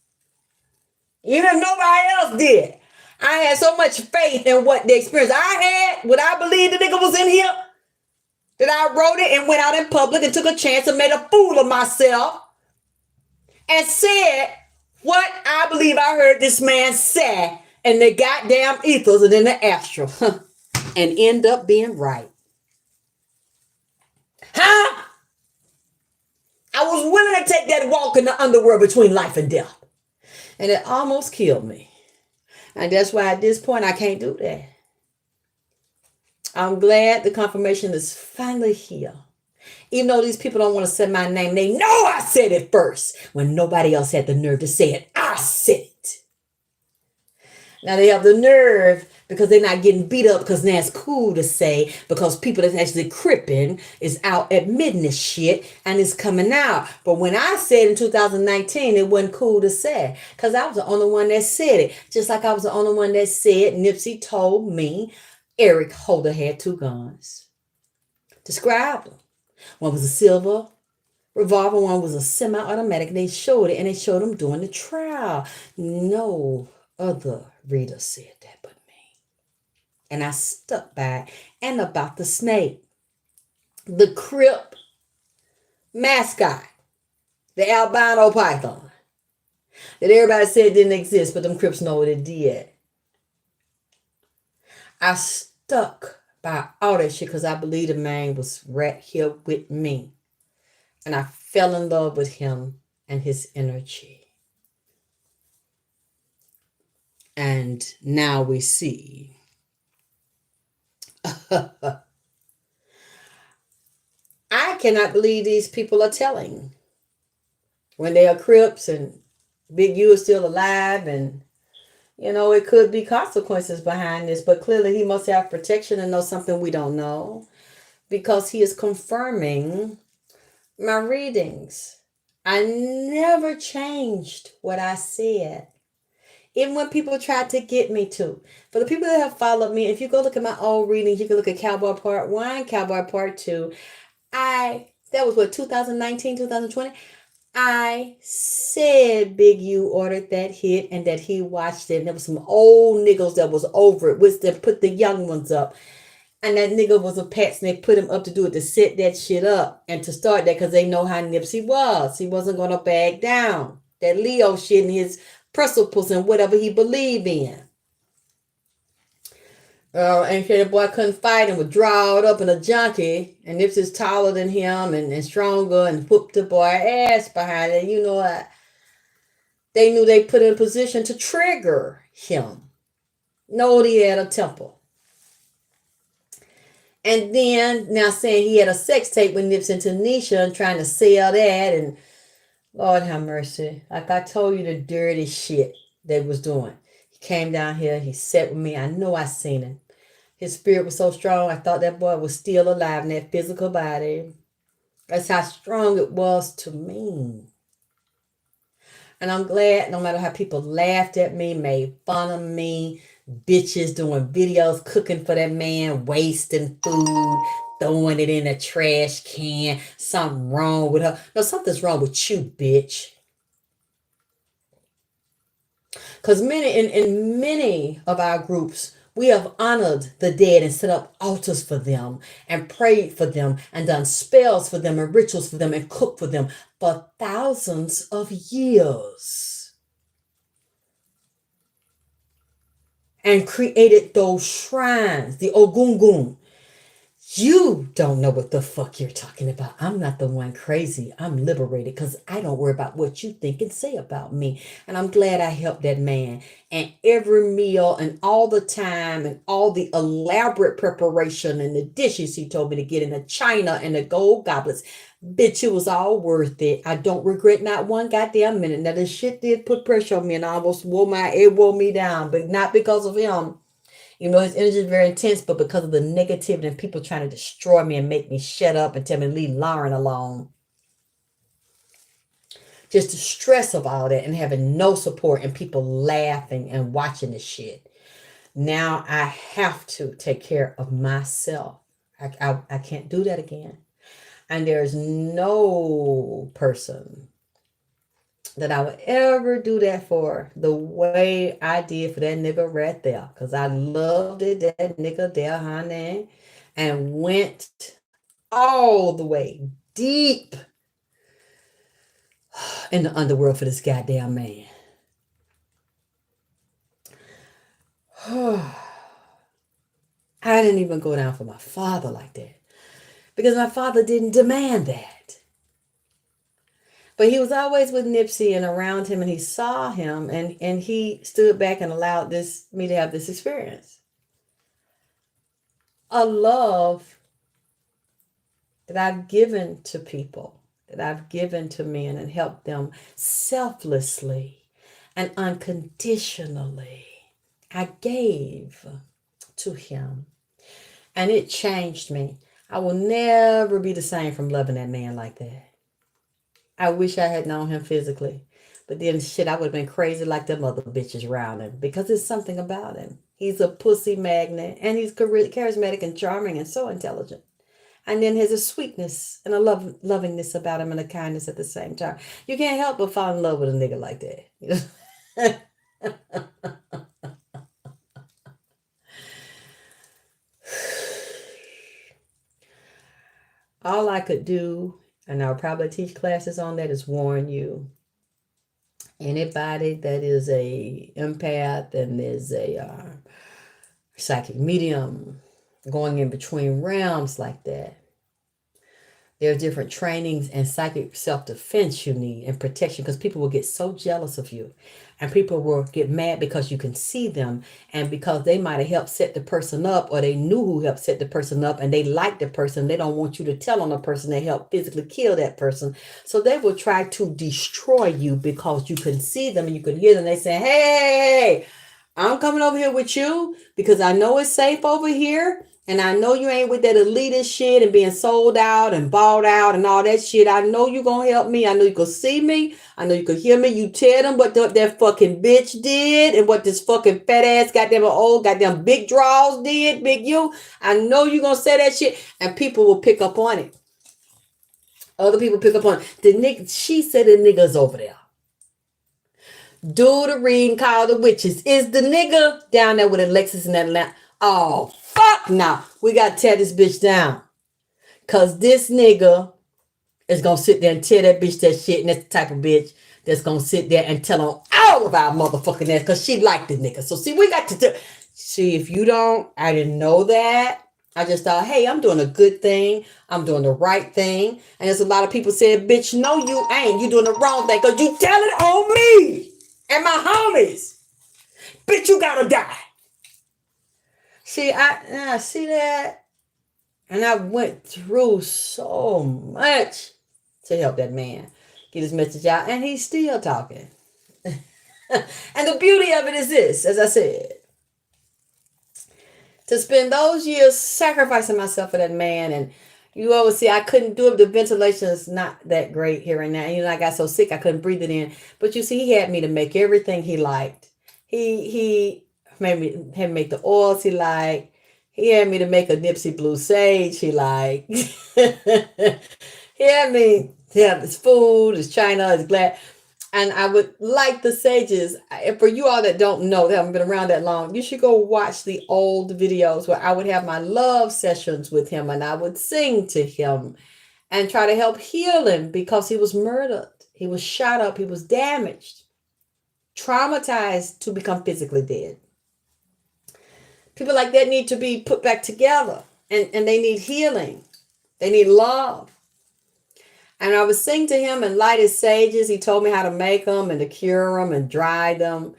Even if nobody else did. I had so much faith in what the experience I had, what I believed the nigga was in here, that I wrote it and went out in public and took a chance and made a fool of myself and said what I believe I heard this man say in the goddamn ethers and in the astral and end up being right. Huh? I was willing to take that walk in the underworld between life and death. And it almost killed me. And that's why at this point I can't do that. I'm glad the confirmation is finally here. Even though these people don't want to say my name, they know I said it first when nobody else had the nerve to say it. I said it. Now they have the nerve because they're not getting beat up because now it's cool to say because people that's actually cripping is out admitting this shit and it's coming out. But when I said in 2019, it wasn't cool to say because I was the only one that said it. Just like I was the only one that said Nipsey told me Eric Holder had 2 guns. Described them. One was a silver revolver, one was a semi-automatic. They showed it and they showed them during the trial. No other reader said that but me. And I stuck by it. And about the snake. The Crip mascot. The albino python. That everybody said didn't exist, but them Crips know what it did. I stuck by all that shit because I believe the man was right here with me. And I fell in love with him and his energy. And now we see. I cannot believe these people are telling. When they are Crips and Big U is still alive and you know, it could be consequences behind this, but clearly he must have protection and know something we don't know because he is confirming my readings. I never changed what I said, even when people tried to get me to. For the people that have followed me, if you go look at my old readings, you can look at Cowboy Part 1, Cowboy Part 2. That was what, 2019, 2020? I said Big U ordered that hit and that he watched it. And there was some old niggas that was over it, which they put the young ones up. And that nigga was a pets and they put him up to do it, to set that shit up and to start that because they know how Nipsey was. He wasn't going to back down. That Leo shit and his principles and whatever he believed in. And the boy couldn't fight and was drawed up in a junkie. And Nipsey's taller than him and stronger and whooped the boy ass behind it. You know, they knew they put in a position to trigger him. Know he had a temper. And then now saying he had a sex tape with Nipsey and Tanisha and trying to sell that. And Lord have mercy. Like I told you, the dirty shit they was doing. He came down here. He sat with me. I know I seen him. His spirit was so strong, I thought that boy was still alive in that physical body. That's how strong it was to me. And I'm glad no matter how people laughed at me, made fun of me, bitches doing videos, cooking for that man, wasting food, throwing it in a trash can, something wrong with her. No, something's wrong with you, bitch. Because in many of our groups, we have honored the dead and set up altars for them and prayed for them and done spells for them and rituals for them and cooked for them for thousands of years. And created those shrines, the Ogungun. You don't know what the fuck you're talking about. I'm not the one crazy. I'm liberated because I don't worry about what you think and say about me. And I'm glad I helped that man. And every meal and all the time and all the elaborate preparation and the dishes he told me to get in the china and the gold goblets. Bitch, it was all worth it. I don't regret not one goddamn minute. Now, the shit did put pressure on me and almost wore me down, but not because of him. Even though his energy is very intense, but because of the negativity and people trying to destroy me and make me shut up and tell me to leave Lauren alone. Just the stress of all that and having no support and people laughing and watching this shit. Now I have to take care of myself. I can't do that again. And there's no person that I would ever do that for the way I did for that nigga right there. Because I loved it, that nigga there, honey. And went all the way deep in the underworld for this goddamn man. I didn't even go down for my father like that. Because my father didn't demand that. But he was always with Nipsey and around him, and he saw him, and he stood back and allowed me to have this experience. A love that I've given to people, that I've given to men and helped them selflessly and unconditionally. I gave to him, and it changed me. I will never be the same from loving that man like that. I wish I had known him physically. But then shit, I would have been crazy like them other bitches around him. Because there's something about him. He's a pussy magnet. And he's charismatic and charming and so intelligent. And then there's a sweetness and a lovingness about him and a kindness at the same time. You can't help but fall in love with a nigga like that. All I could do, and I'll probably teach classes on that, is warn you. Anybody that is a empath and is a psychic medium going in between realms like that, there are different trainings and psychic self-defense you need and protection, because people will get so jealous of you and people will get mad because you can see them and because they might have helped set the person up, or they knew who helped set the person up and they like the person. They don't want you to tell on the person they helped physically kill that person. So they will try to destroy you because you can see them and you can hear them. They say, hey, I'm coming over here with you because I know it's safe over here. And I know you ain't with that elitist shit and being sold out and bought out and all that shit. I know you gonna help me. I know you can see me. I know you can hear me. You tell them what that fucking bitch did and what this fucking fat ass goddamn old goddamn big draws did, big you. I know you gonna say that shit and people will pick up on it. Other people pick up on it. The nigga, she said the nigga's over there. Do the reading, call the witches. Is the nigga down there with Alexis and that lamp? Oh, fuck now. We got to tear this bitch down. Because this nigga is going to sit there and tell that bitch that shit. And that's the type of bitch that's going to sit there and tell on all of our motherfucking ass. Because she liked the nigga. So see, we got to do. See, if you don't, I didn't know that. I just thought, hey, I'm doing a good thing. I'm doing the right thing. And there's a lot of people said, bitch, no, you ain't. You doing the wrong thing. Because you telling on me and my homies. Bitch, you got to die. See, I see that, and I went through so much to help that man get his message out, and he's still talking. And the beauty of it is this, as I said, to spend those years sacrificing myself for that man, and you always see I couldn't do it. The ventilation is not that great here and now. And, I got so sick I couldn't breathe it in. But you see, he had me to make everything he liked. He had me make the oils he liked. He had me to make a Nipsey Blue Sage he liked. He had me to have his food, his china, his glass. And I would like the sages. For you all that don't know, that haven't been around that long, you should go watch the old videos where I would have my love sessions with him and I would sing to him and try to help heal him because he was murdered. He was shot up. He was damaged, traumatized to become physically dead. People like that need to be put back together and they need healing. They need love. And I would sing to him and light his sages. He told me how to make them and to cure them and dry them.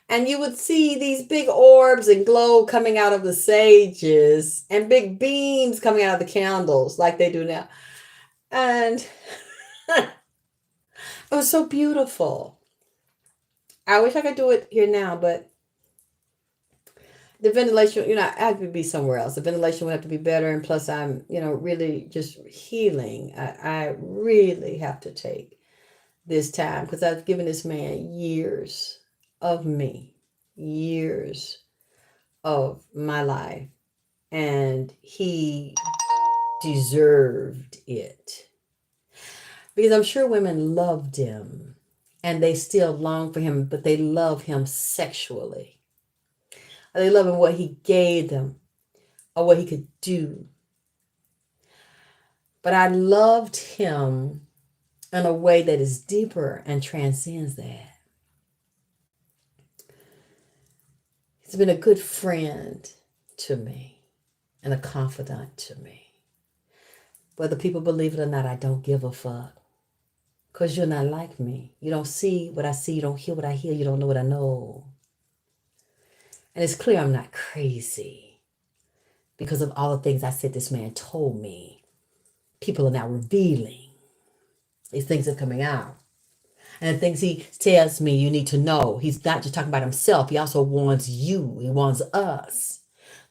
And you would see these big orbs and glow coming out of the sages and big beams coming out of the candles like they do now. And it was so beautiful. I wish I could do it here now, but The ventilation, I have to be somewhere else. The ventilation would have to be better. And plus, I'm, really just healing. I really have to take this time because I've given this man years of me, years of my life, and he deserved it. Because I'm sure women loved him and they still long for him, but they love him sexually. They love him what he gave them or what he could do. But I loved him in a way that is deeper and transcends that. He's been a good friend to me and a confidant to me. Whether people believe it or not, I don't give a fuck. Because you're not like me. You don't see what I see. You don't hear what I hear. You don't know what I know. And it's clear I'm not crazy because of all the things I said this man told me. People are now revealing. These things are coming out. And the things he tells me you need to know. He's not just talking about himself. He also warns you. He warns us.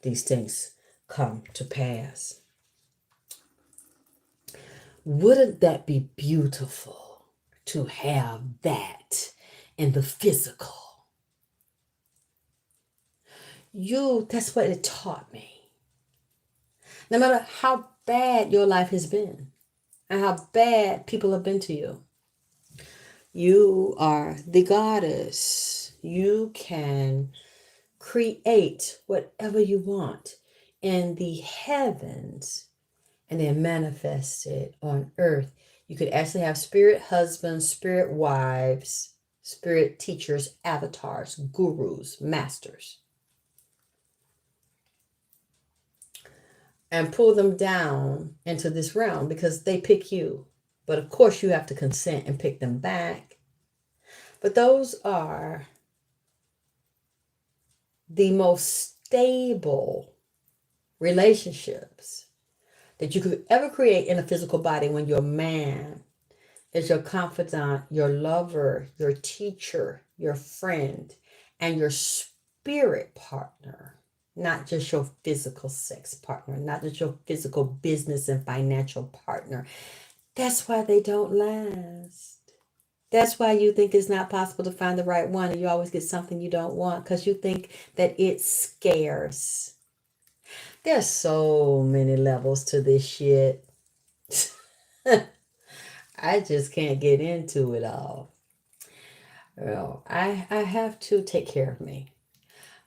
These things come to pass. Wouldn't that be beautiful to have that in the physical? That's what it taught me. No matter how bad your life has been and how bad people have been to you, you are the goddess. You can create whatever you want in the heavens and then manifest it on earth. You could actually have spirit husbands, spirit wives, spirit teachers, avatars, gurus, masters, and pull them down into this realm because they pick you. But of course you have to consent and pick them back. But those are the most stable relationships that you could ever create in a physical body when your man is your confidant, your lover, your teacher, your friend, and your spirit partner. Not just your physical sex partner, not just your physical business and financial partner. That's why they don't last. That's why you think it's not possible to find the right one and you always get something you don't want because you think that it's scarce. There's so many levels to this shit. I just can't get into it all. Well, I have to take care of me.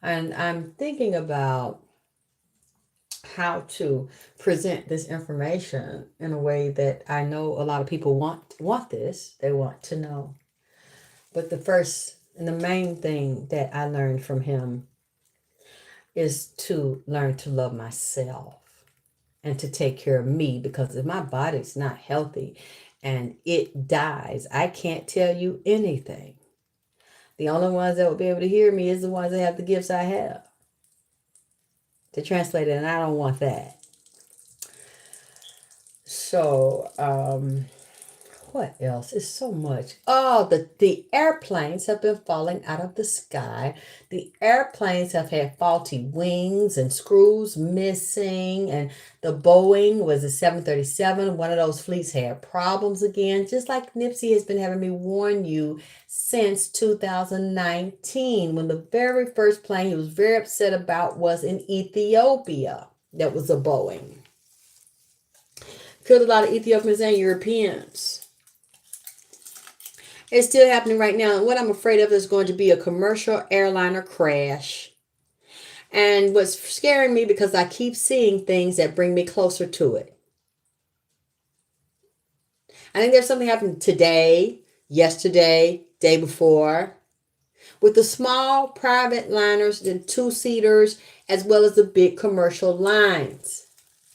And I'm thinking about how to present this information in a way that I know a lot of people want this. They want to know. But the first and the main thing that I learned from him is to learn to love myself and to take care of me, because if my body's not healthy and it dies, I can't tell you anything. The only ones that will be able to hear me is the ones that have the gifts I have to translate it, and I don't want that. So, what else? It's so much. Oh, the airplanes have been falling out of the sky. The airplanes have had faulty wings and screws missing. And the Boeing was a 737. One of those fleets had problems again, just like Nipsey has been having me warn you since 2019, when the very first plane he was very upset about was in Ethiopia. That was a Boeing. Killed a lot of Ethiopians and Europeans. It's still happening right now. And what I'm afraid of is going to be a commercial airliner crash. And what's scaring me, because I keep seeing things that bring me closer to it. I think there's something happening today, yesterday, day before, with the small private liners, the two-seaters, as well as the big commercial lines.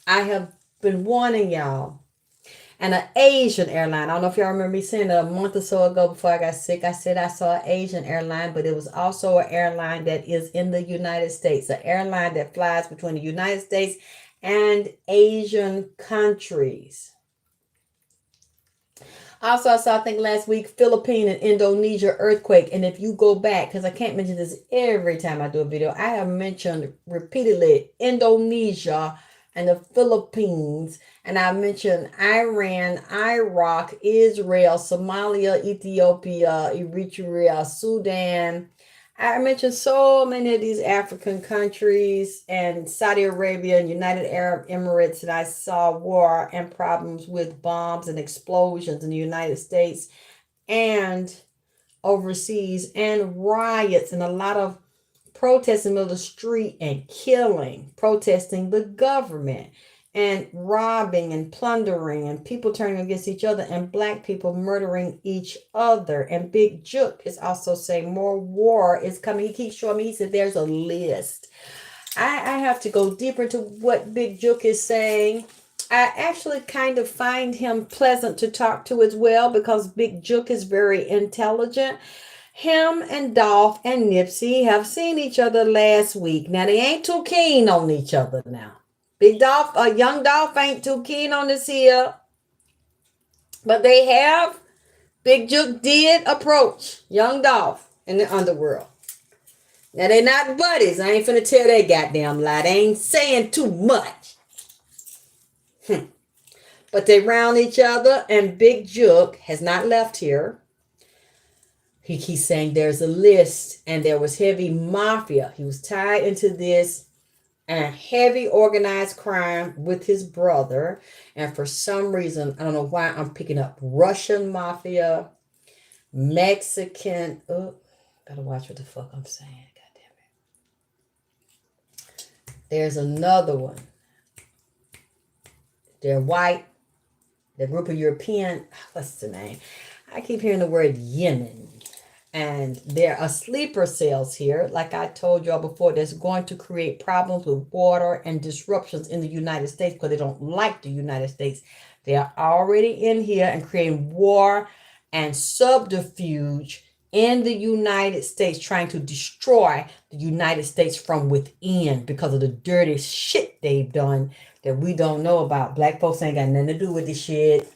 I have been warning y'all. And an Asian airline, I don't know if y'all remember me saying that a month or so ago before I got sick. I said I saw an Asian airline, but it was also an airline that is in the United States, an airline that flies between the United States and Asian countries. Also, I saw, I think last week, Philippine and Indonesia earthquake. And if you go back, because I can't mention this every time I do a video, I have mentioned repeatedly Indonesia and the Philippines. And I mentioned Iran, Iraq, Israel, Somalia, Ethiopia, Eritrea, Sudan. I mentioned so many of these African countries and Saudi Arabia and United Arab Emirates, and I saw war and problems with bombs and explosions in the United States and overseas, and riots and a lot of protests in the middle of the street and killing, protesting the government, and robbing and plundering and people turning against each other, and black people murdering each other. And Big Jook is also saying more war is coming. He keeps showing me, he said there's a list. I have to go deeper into what Big Jook is saying. I actually kind of find him pleasant to talk to as well, because Big Jook is very intelligent. Him and Dolph and Nipsey have seen each other last week. Now, they ain't too keen on each other now. Big Dolph, young Dolph ain't too keen on this here. But they have, Big Jook did approach young Dolph in the underworld. Now, they not buddies. I ain't finna tell that goddamn lie. They ain't saying too much. But they round each other, and Big Jook has not left here. He keeps saying there's a list, and there was heavy mafia. He was tied into this and heavy organized crime with his brother. And for some reason, I don't know why, I'm picking up Russian mafia, Mexican. Oh, gotta watch what the fuck I'm saying. God damn it. There's another one. They're white. The group of European. What's the name? I keep hearing the word Yemen. And there are sleeper cells here, like I told y'all before, that's going to create problems with water and disruptions in the United States because they don't like the United States. They are already in here and creating war and subterfuge in the United States, trying to destroy the United States from within because of the dirty shit they've done that we don't know about. Black folks ain't got nothing to do with this shit.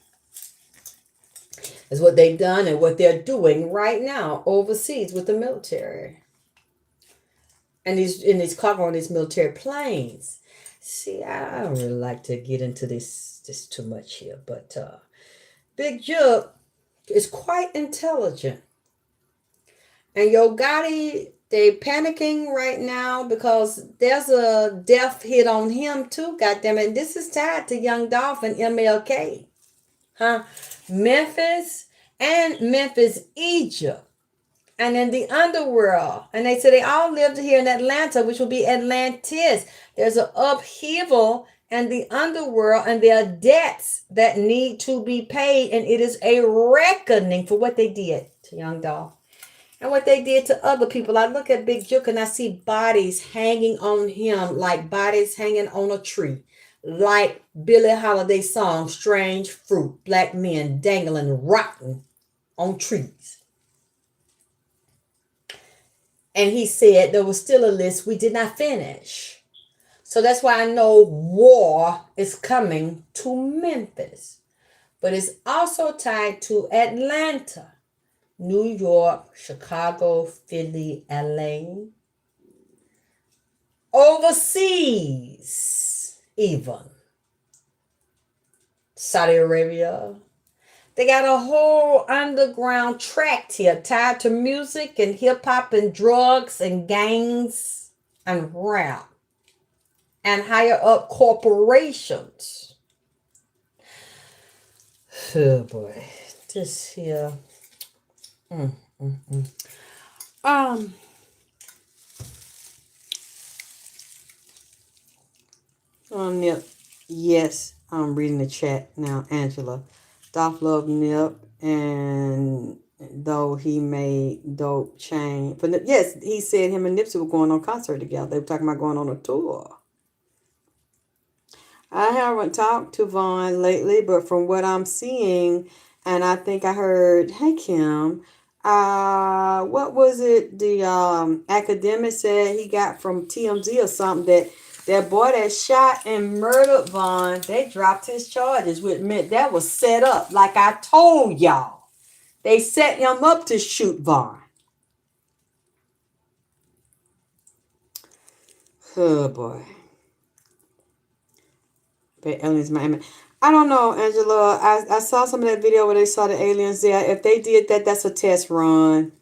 Is what they've done and what they're doing right now overseas with the military. And these cargo on these military planes. See, I don't really like to get into this too much here. But Big Jook is quite intelligent. And Yo Gotti, they panicking right now because there's a death hit on him too, goddammit. This is tied to Young Dolph and MLK. Memphis, Egypt, and in the underworld. And they say they all lived here in Atlanta, which will be Atlantis. There's an upheaval in the underworld, and there are debts that need to be paid. And it is a reckoning for what they did to Young Dolph and what they did to other people. I look at Big Jook and I see bodies hanging on him like bodies hanging on a tree. Like Billie Holiday's song, Strange Fruit, black men dangling rotten on trees. And he said there was still a list we did not finish. So that's why I know war is coming to Memphis. But it's also tied to Atlanta, New York, Chicago, Philly, LA. Overseas. Even Saudi Arabia. They got a whole underground tract here tied to music and hip hop and drugs and gangs and rap and higher up corporations. Oh boy, this here. Nip. Yes, I'm reading the chat now, Angela. Dolph loved Nip, and though he made dope change. But yes, he said him and Nipsey were going on concert together. They were talking about going on a tour. I haven't talked to Vaughn lately, but from what I'm seeing, and I think I heard, hey Kim, what was it the academic said he got from TMZ or something, that That boy that shot and murdered Vaughn, they dropped his charges, which meant that was set up. Like I told y'all, they set him up to shoot Vaughn. Oh boy. But aliens, Miami. I don't know, Angela. I saw some of that video where they saw the aliens there. If they did that, that's a test run.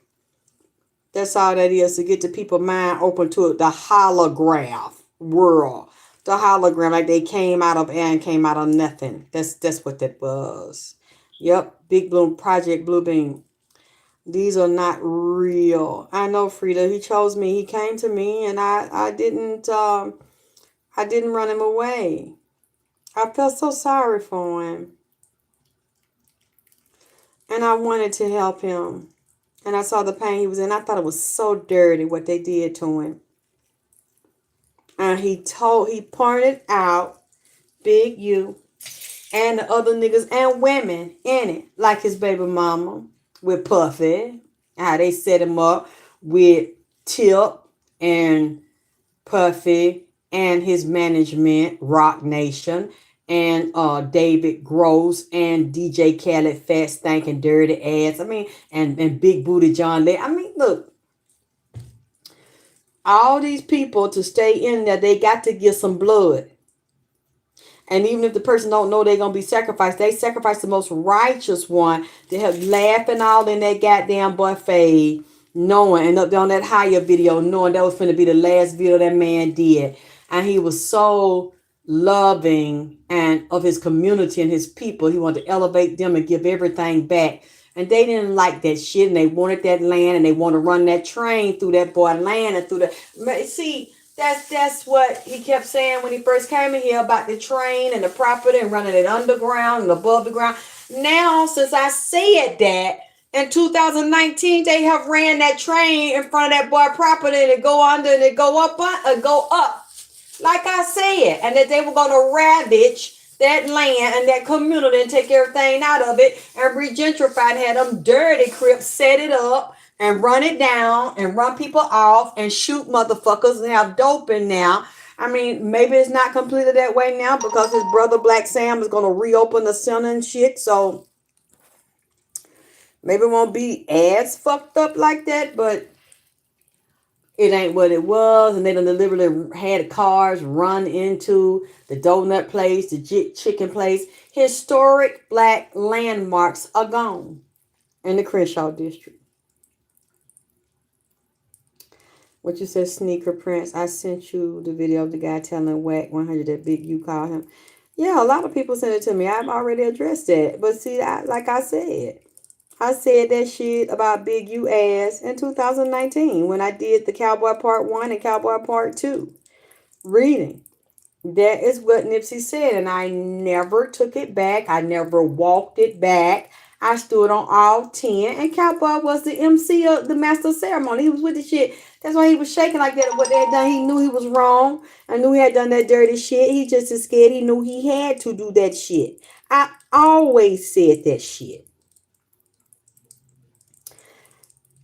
That's all that is, to get the people mind open to the holograph world. The hologram, like they came out of air and came out of nothing. That's what that was. Yep, Big Bloom Project Bluebeam. These are not real. I know, Frida. He chose me. He came to me, and I didn't run him away. I felt so sorry for him, and I wanted to help him. And I saw the pain he was in. I thought it was so dirty what they did to him. And he pointed out Big U and the other niggas and women in it, like his baby mama with Puffy, how they set him up with Tip and Puffy and his management, Rock Nation, and David Gross and DJ Khaled, fat stinking dirty ass. I mean, and Big Booty John Lee. I mean, look, all these people to stay in there, they got to get some blood. And even if the person don't know they're going to be sacrificed, they sacrifice the most righteous one. They have laughing all in that goddamn buffet, knowing, and up on that higher video, knowing that was going to be the last video that man did. And he was so loving and of his community and his people. He wanted to elevate them and give everything back. And they didn't like that shit, and they wanted that land, and they want to run that train through that boy land and through the... See, that's what he kept saying when he first came in here about the train and the property and running it underground and above the ground. Now, since I said that, in 2019, they have ran that train in front of that boy property, and it go under and it go up, like I said, and that they were going to ravage that land and that community and take everything out of it and regentrify and have them dirty crips set it up and run it down and run people off and shoot motherfuckers and have dope in now. I mean, maybe it's not completely that way now because his brother Black Sam is going to reopen the center and shit. So maybe it won't be as fucked up like that, but it ain't what it was. And they done deliberately had cars run into the donut place, the chicken place. Historic black landmarks are gone in the Crenshaw district. What you said, Sneaker Prince. I sent you the video of the guy telling Whack 100 that Big U called him. Yeah, a lot of people sent it to me. I've already addressed that. But see, like I said that shit about Big U ass in 2019 when I did the Cowboy Part 1 and Cowboy Part 2 reading. That is what Nipsey said, and I never took it back. I never walked it back. I stood on all 10, and Cowboy was the MC of the master ceremony. He was with the shit. That's why he was shaking like that. What they had done, he knew he was wrong. I knew he had done that dirty shit. He just as scared. He knew he had to do that shit. I always said that shit.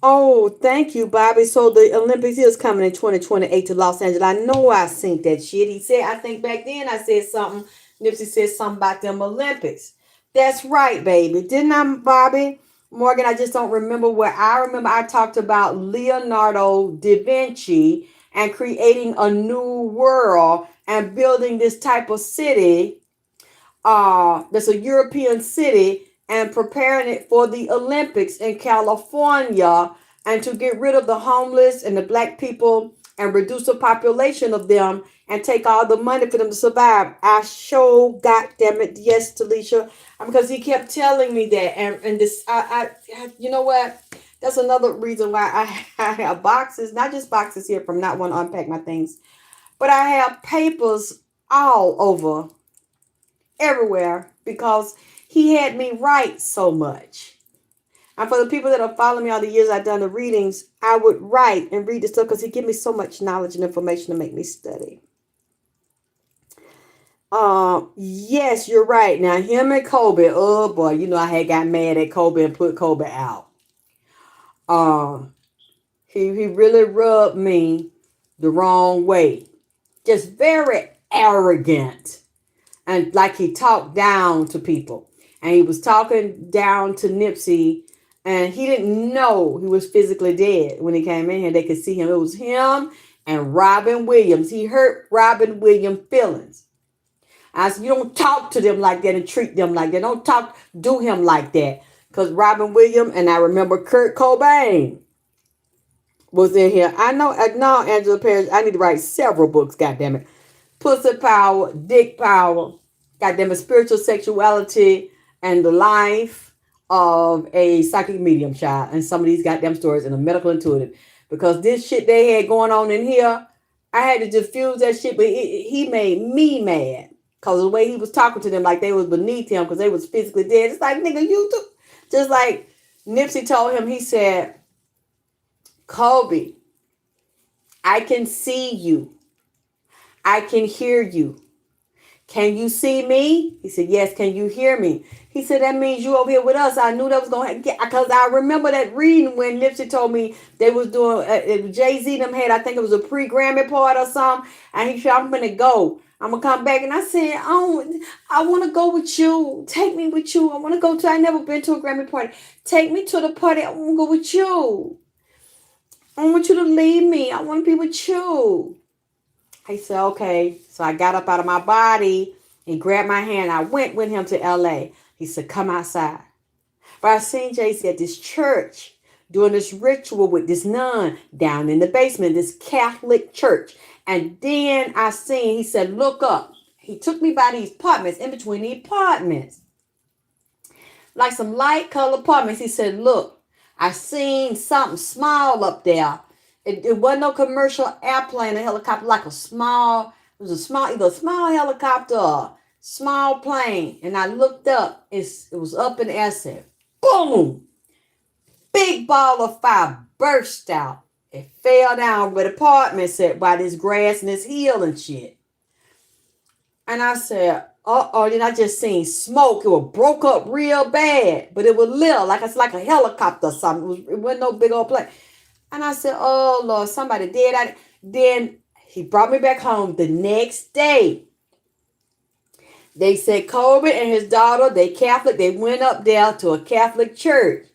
Oh, thank you, Bobby. So the Olympics is coming in 2028 to Los Angeles. I know I seen that shit. He said, I think back then I said something. Nipsey said something about them Olympics. That's right, baby. Didn't I, Bobby? Morgan, I just don't remember where. I remember I talked about Leonardo da Vinci and creating a new world and building this type of city. That's a European city, and preparing it for the Olympics in California, and to get rid of the homeless and the black people and reduce the population of them and take all the money for them to survive. I sure, goddamn it, yes, Talisha, because he kept telling me that, and this, you know what? That's another reason why I have boxes, not just boxes here from not want to unpack my things, but I have papers all over, everywhere, because he had me write so much. And for the people that have followed me all the years I've done the readings, I would write and read the stuff because he gave me so much knowledge and information to make me study. Yes, you're right. Now, him and Kobe, oh boy, you know I had got mad at Kobe and put Kobe out. He really rubbed me the wrong way. just very arrogant. And like he talked down to people. And he was talking down to Nipsey. And he didn't know he was physically dead when he came in here. They could see him. It was him and Robin Williams. He hurt Robin Williams' feelings. I said, you don't talk to them like that and treat them like that. Don't do him like that. Because Robin Williams, and I remember Kurt Cobain was in here. I know Angela Parrish, I need to write several books, goddammit. Pussy Power, Dick Power, goddammit, Spiritual Sexuality, and the Life of a Psychic Medium Child. And some of these goddamn stories in a medical intuitive. Because this shit they had going on in here, I had to diffuse that shit, but he made me mad. Because the way he was talking to them like they was beneath him because they was physically dead. It's like, nigga, you too. Just like Nipsey told him, he said, Kobe, I can see you. I can hear you. Can you see me? He said, yes. Can you hear me? He said, that means you over here with us. I knew that was going to happen. Because I remember that reading when Nipsey told me they was doing, Jay-Z them had, I think it was a pre-Grammy part or something. And he said, I'm going to go. I'm going to come back. And I said, I want to go with you. Take me with you. I want to go to, I never been to a Grammy party. Take me to the party. I want to go with you. I want you to leave me. I want to be with you. He said, okay. So I got up out of my body and grabbed my hand. I went with him to LA. He said, come outside. But I seen Jay-Z at this church doing this ritual with this nun down in the basement, this Catholic church. And then I seen, he said, look up. He took me by these apartments, in between the apartments. Like some light colored apartments. He said, look, I seen something small up there. It wasn't no commercial airplane, a helicopter, like it was a small, either a small helicopter or small plane. And I looked up, it was up in the air, said, boom! Big ball of fire burst out. It fell down where the apartment set by this grass and this hill and shit. And I said, uh-oh, then I just seen smoke. It was broke up real bad, but it was little, like it's like a helicopter or something. It wasn't no big old plane. And I said, oh, Lord, somebody did. Then he brought me back home the next day. They said Kobe and his daughter, they Catholic, they went up there to a Catholic church.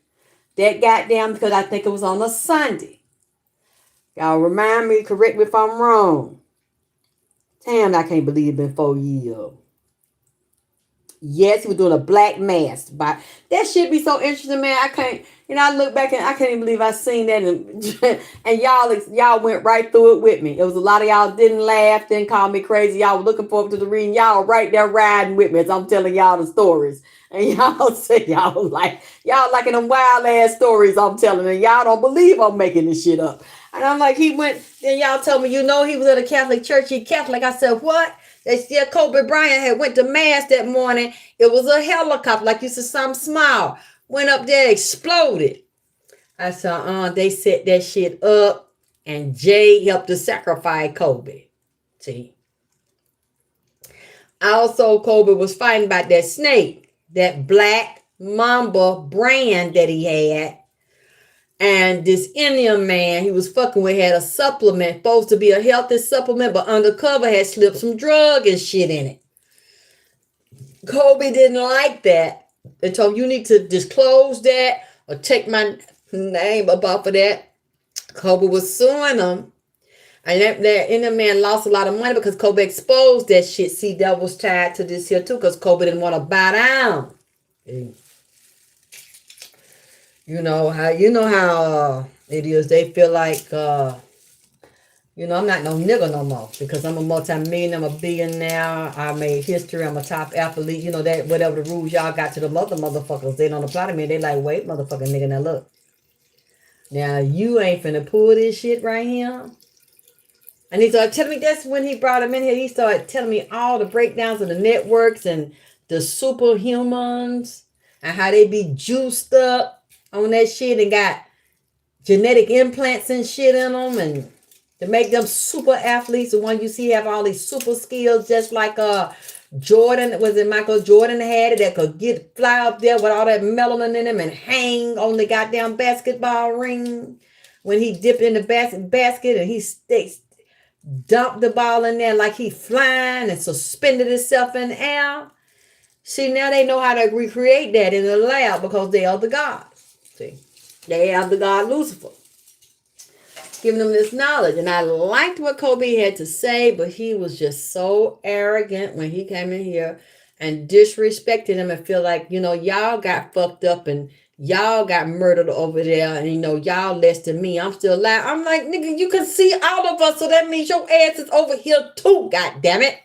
That got down because I think it was on a Sunday. Y'all remind me, correct me if I'm wrong. Damn, I can't believe it's been 4 years. Yes, he was doing a black mass. But that shit be so interesting, man. I can't, I look back and I can't even believe I seen that. And y'all went right through it with me. It was a lot of y'all didn't laugh, didn't call me crazy. Y'all were looking forward to the reading. Y'all right there riding with me as I'm telling y'all the stories. And y'all say y'all like in them wild ass stories I'm telling. And y'all don't believe I'm making this shit up. And I'm like, then y'all tell me, he was at a Catholic church. He Catholic. I said, what? They said Kobe Bryant had went to mass that morning. It was a helicopter, like you said, something small. Went up there, exploded. I said, they set that shit up, and Jay helped to sacrifice Kobe. See? Also, Kobe was fighting about that snake, that black mamba brand that he had. And this Indian man he was fucking with had a supplement, supposed to be a healthy supplement, but undercover had slipped some drug and shit in it. Kobe didn't like that. They told him, you need to disclose that or take my name up off of that. Kobe was suing him. And that Indian man lost a lot of money because Kobe exposed that shit. See, that was tied to this here too because Kobe didn't want to bow down. You know how it is. They feel like, I'm not no nigga no more because I'm a multi-millionaire, I'm a billionaire. I made history. I'm a top athlete. That whatever the rules y'all got to the motherfuckers, they don't apply to me. They like, wait, motherfucking nigga, now look. Now you ain't finna pull this shit right here. And he started telling me, that's when he brought him in here. He started telling me all the breakdowns of the networks and the superhumans and how they be juiced up on that shit and got genetic implants and shit in them and to make them super athletes. The one you see have all these super skills, just like Jordan, was it Michael Jordan had it, that could fly up there with all that melanin in him and hang on the goddamn basketball ring when he dipped in the basket and he stays. dumped the ball in there like he flying and suspended himself in the air. See, now they know how to recreate that in the lab because they are the gods. See, they have the god Lucifer giving them this knowledge. And I liked what Kobe had to say, but he was just so arrogant when he came in here and disrespected him and feel like, y'all got fucked up and y'all got murdered over there and, y'all less than me. I'm still alive. I'm like, nigga, you can see all of us, so that means your ass is over here too, god damn it.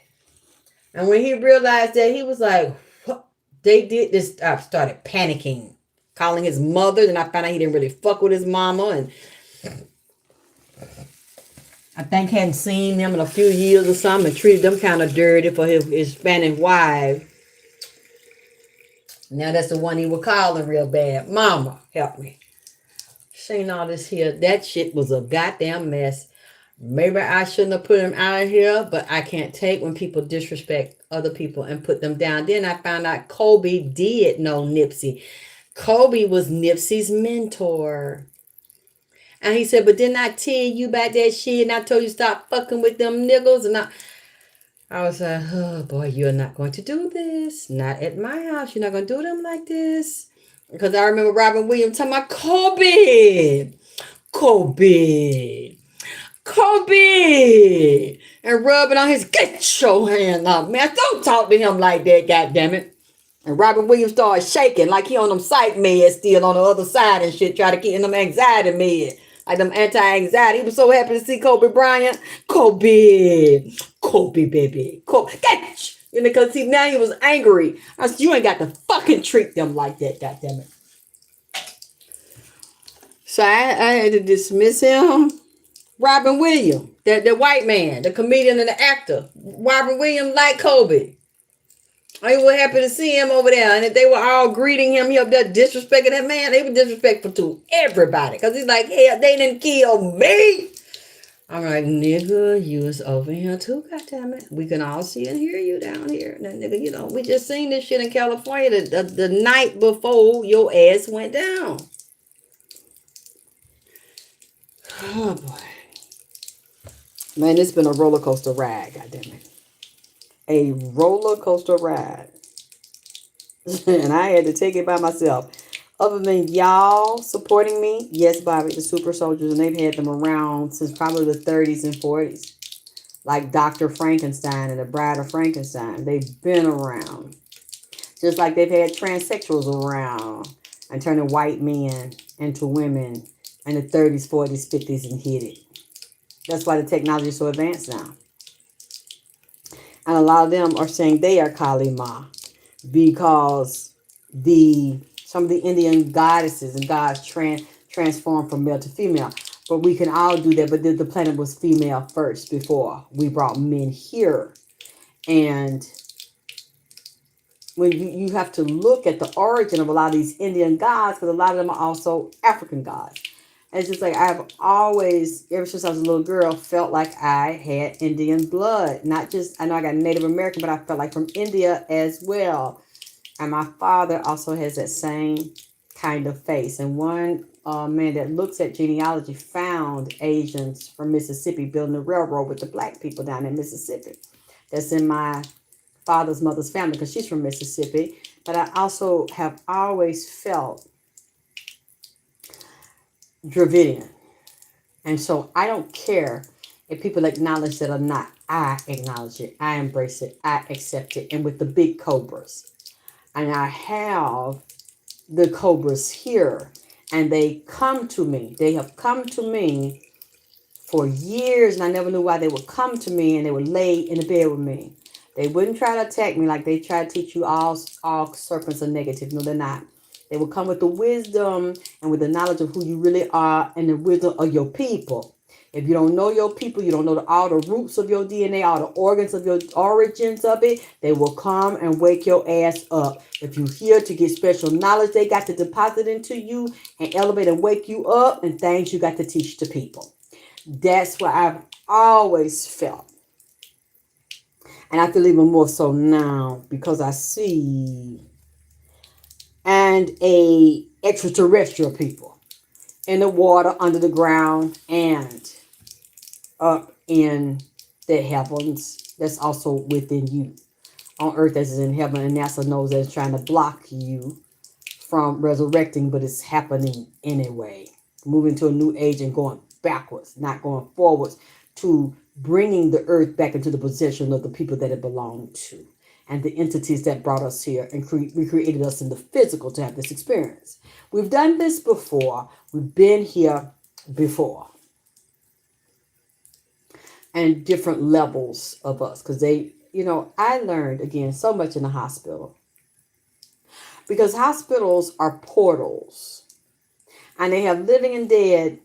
And when he realized that, he was like, what? They did this. I started panicking, calling his mother, and I found out he didn't really fuck with his mama, and I think hadn't seen him in a few years or something and treated them kind of dirty for his Spanish wife. Now that's the one he was calling real bad. Mama, help me. Seen all this here. That shit was a goddamn mess. Maybe I shouldn't have put him out of here, but I can't take when people disrespect other people and put them down. Then I found out Kobe did know Nipsey. Kobe was Nipsey's mentor. And he said, but didn't I tell you about that shit? And I told you stop fucking with them niggas. And I was like, oh boy, you're not going to do this. Not at my house. You're not going to do them like this. Because I remember Robin Williams talking about Kobe. And rubbing on his, get your hand off, man. Don't talk to him like that, goddammit. And Robin Williams started shaking like he on them psych meds still on the other side and shit, try to get in them anxiety meds. Like them anti-anxiety. He was so happy to see Kobe Bryant. Kobe, baby. Kobe. Because see, now he was angry. I said, you ain't got to fucking treat them like that, goddammit. So I had to dismiss him. Robin Williams, the white man, the comedian and the actor. Robin Williams like Kobe. I was happy to see him over there. And if they were all greeting him, he up there disrespecting that man, they were disrespectful to everybody. Because he's like, hell, they didn't kill me. I'm like, nigga, you was over here too, goddammit. We can all see and hear you down here. Now, nigga, we just seen this shit in California the night before your ass went down. Oh, boy. Man, it's been a roller coaster ride, goddammit. A roller coaster ride. And I had to take it by myself. Other than y'all supporting me, yes, Bobby, the super soldiers, and they've had them around since probably the 30s and 40s. Like Dr. Frankenstein and the Bride of Frankenstein. They've been around. Just like they've had transsexuals around and turning white men into women in the 30s, 40s, 50s, and hit it. That's why the technology is so advanced now. And a lot of them are saying they are Kali Ma because some of the Indian goddesses and gods transform from male to female. But we can all do that. But the planet was female first before we brought men here. And when you have to look at the origin of a lot of these Indian gods, because a lot of them are also African gods. And it's just like I've always, ever since I was a little girl, felt like I had Indian blood. Not just, I know I got Native American, but I felt like from India as well. And my father also has that same kind of face. And one man that looks at genealogy found Asians from Mississippi building the railroad with the black people down in Mississippi. That's in my father's mother's family because she's from Mississippi. But I also have always felt Dravidian. And so I don't care if people acknowledge it or not. I acknowledge it. I embrace it. I accept it. And with the big cobras. And I have the cobras here. And they come to me. They have come to me for years. And I never knew why they would come to me. And they would lay in the bed with me. They wouldn't try to attack me like they try to teach you all serpents are negative. No, they're not. They will come with the wisdom and with the knowledge of who you really are and the wisdom of your people. If you don't know your people, you don't know all the roots of your DNA, all the organs of your origins of it, they will come and wake your ass up. If you're here to get special knowledge, they got to deposit into you and elevate and wake you up and things you got to teach to people. That's what I've always felt. And I feel even more so now because I see and a extraterrestrial people in the water, under the ground, and up in that happens that's also within you. On earth as is in heaven, and NASA knows that it's trying to block you from resurrecting, but it's happening anyway. Moving to a new age and going backwards, not going forwards, to bringing the earth back into the possession of the people that it belonged to and the entities that brought us here and recreated us in the physical to have this experience. We've done this before. We've been here before. And different levels of us. Because they, I learned, again, so much in the hospital. Because hospitals are portals. And they have living and dead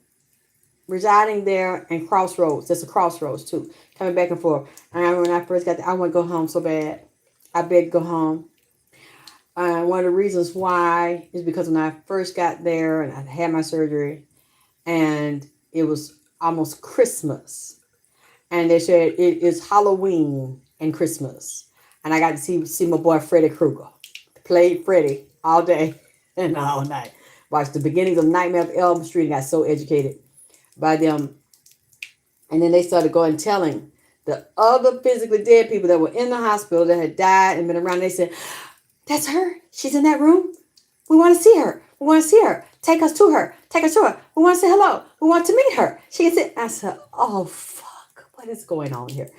residing there and crossroads. There's a crossroads too. Coming back and forth. And when I first got there, I want to go home so bad. I begged to go home. One of the reasons why is because when I first got there and I had my surgery and it was almost Christmas. And they said it is Halloween and Christmas. And I got to see my boy Freddy Krueger. Played Freddy all day and all night. Watched the beginnings of Nightmare of Elm Street and got so educated by them. And then they started going and telling the other physically dead people that were in the hospital that had died and been around. They said, that's her. She's in that room. We want to see her. We want to see her. Take us to her. Take us to her. We want to say hello. We want to meet her. She can sit. I said, oh, fuck. What is going on here?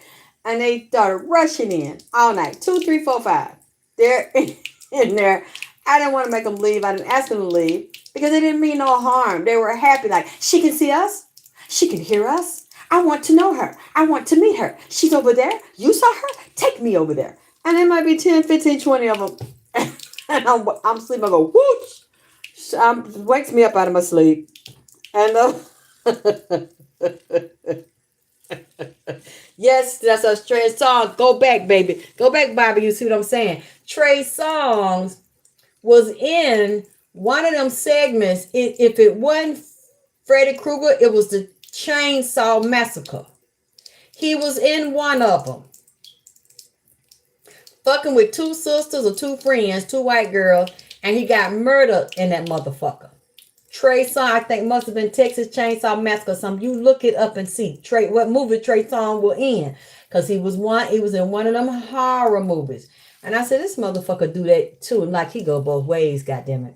And they started rushing in all night. 2, 3, 4, 5. They're in there. I didn't want to make them leave. I didn't ask them to leave because they didn't mean no harm. They were happy. Like, she can see us. She can hear us. I want to know her. I want to meet her. She's over there. You saw her? Take me over there. And there might be 10, 15, 20 of them. And I'm sleeping. I go, whoosh. Wakes me up out of my sleep. And yes, that's us. Trey Songz. Go back, baby. Go back, Bobby. You see what I'm saying? Trey Songz was in one of them segments. If it wasn't Freddy Krueger, it was the Chainsaw Massacre. He was in one of them. Fucking with 2 sisters or 2 friends, 2 white girls, and he got murdered in that motherfucker. Trey Songz, I think must have been Texas Chainsaw Massacre or something. You look it up and see what movie Trey Songz was in. Because he was in one of them horror movies. And I said, this motherfucker do that too. And like he go both ways, goddammit.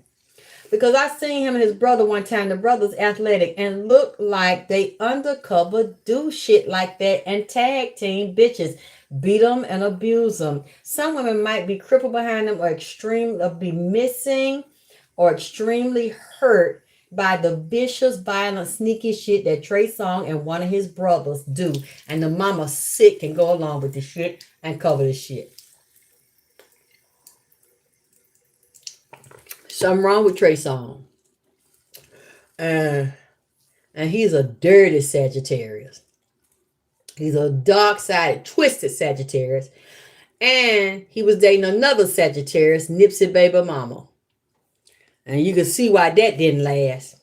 Because I seen him and his brother one time. The brother's athletic and look like they undercover do shit like that and tag team bitches. Beat them and abuse them. Some women might be crippled behind them or be missing or extremely hurt by the vicious, violent, sneaky shit that Trey Songz and one of his brothers do. And the mama sick and go along with the shit and cover the shit. Something wrong with Trey Songz. And he's a dirty Sagittarius. He's a dark-sided, twisted Sagittarius. And he was dating another Sagittarius, Nipsey baby mama. And you can see why that didn't last.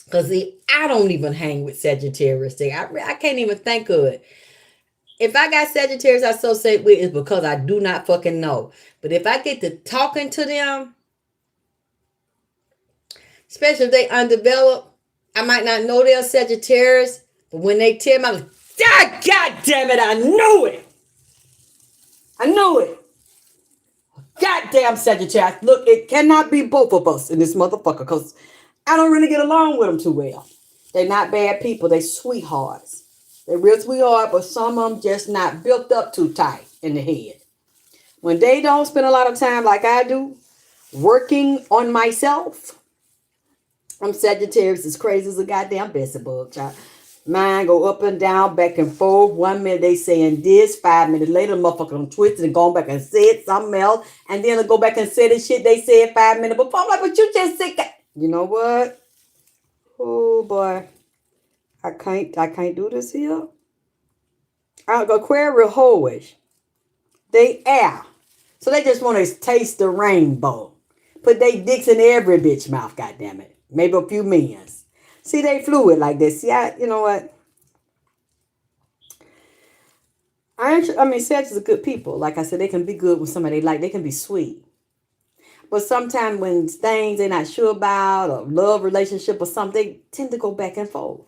Because I don't even hang with Sagittarius. I can't even think of it. If I got Sagittarius I associate with, it's because I do not fucking know. But if I get to talking to them, especially if they undeveloped, I might not know they're Sagittarius. But when they tell me, I'm like, God damn it, I knew it. I knew it. Goddamn Sagittarius. Look, it cannot be both of us in this motherfucker because I don't really get along with them too well. They're not bad people. They sweethearts. They're real sweetheart, but some of them just not built up too tight in the head. When they don't spend a lot of time like I do, working on myself, I'm Sagittarius as crazy as a goddamn Bessie bug, child. Mine go up and down, back and forth. 1 minute they saying this, 5 minutes later, the motherfucker done twisted and gone back and said something else. And then they'll go back and say the shit they said 5 minutes before. I'm like, but you just said that. You know what? Oh boy. I can't do this here. I go Aquarius hoish. They air. So they just want to taste the rainbow. Put they dicks in every bitch mouth, goddammit. Maybe a few men's. See, they fluid like this. See, you know what? Sagittarius are good people. Like I said, they can be good with somebody they like. They can be sweet. But sometimes when things they're not sure about or love relationship or something, they tend to go back and forth.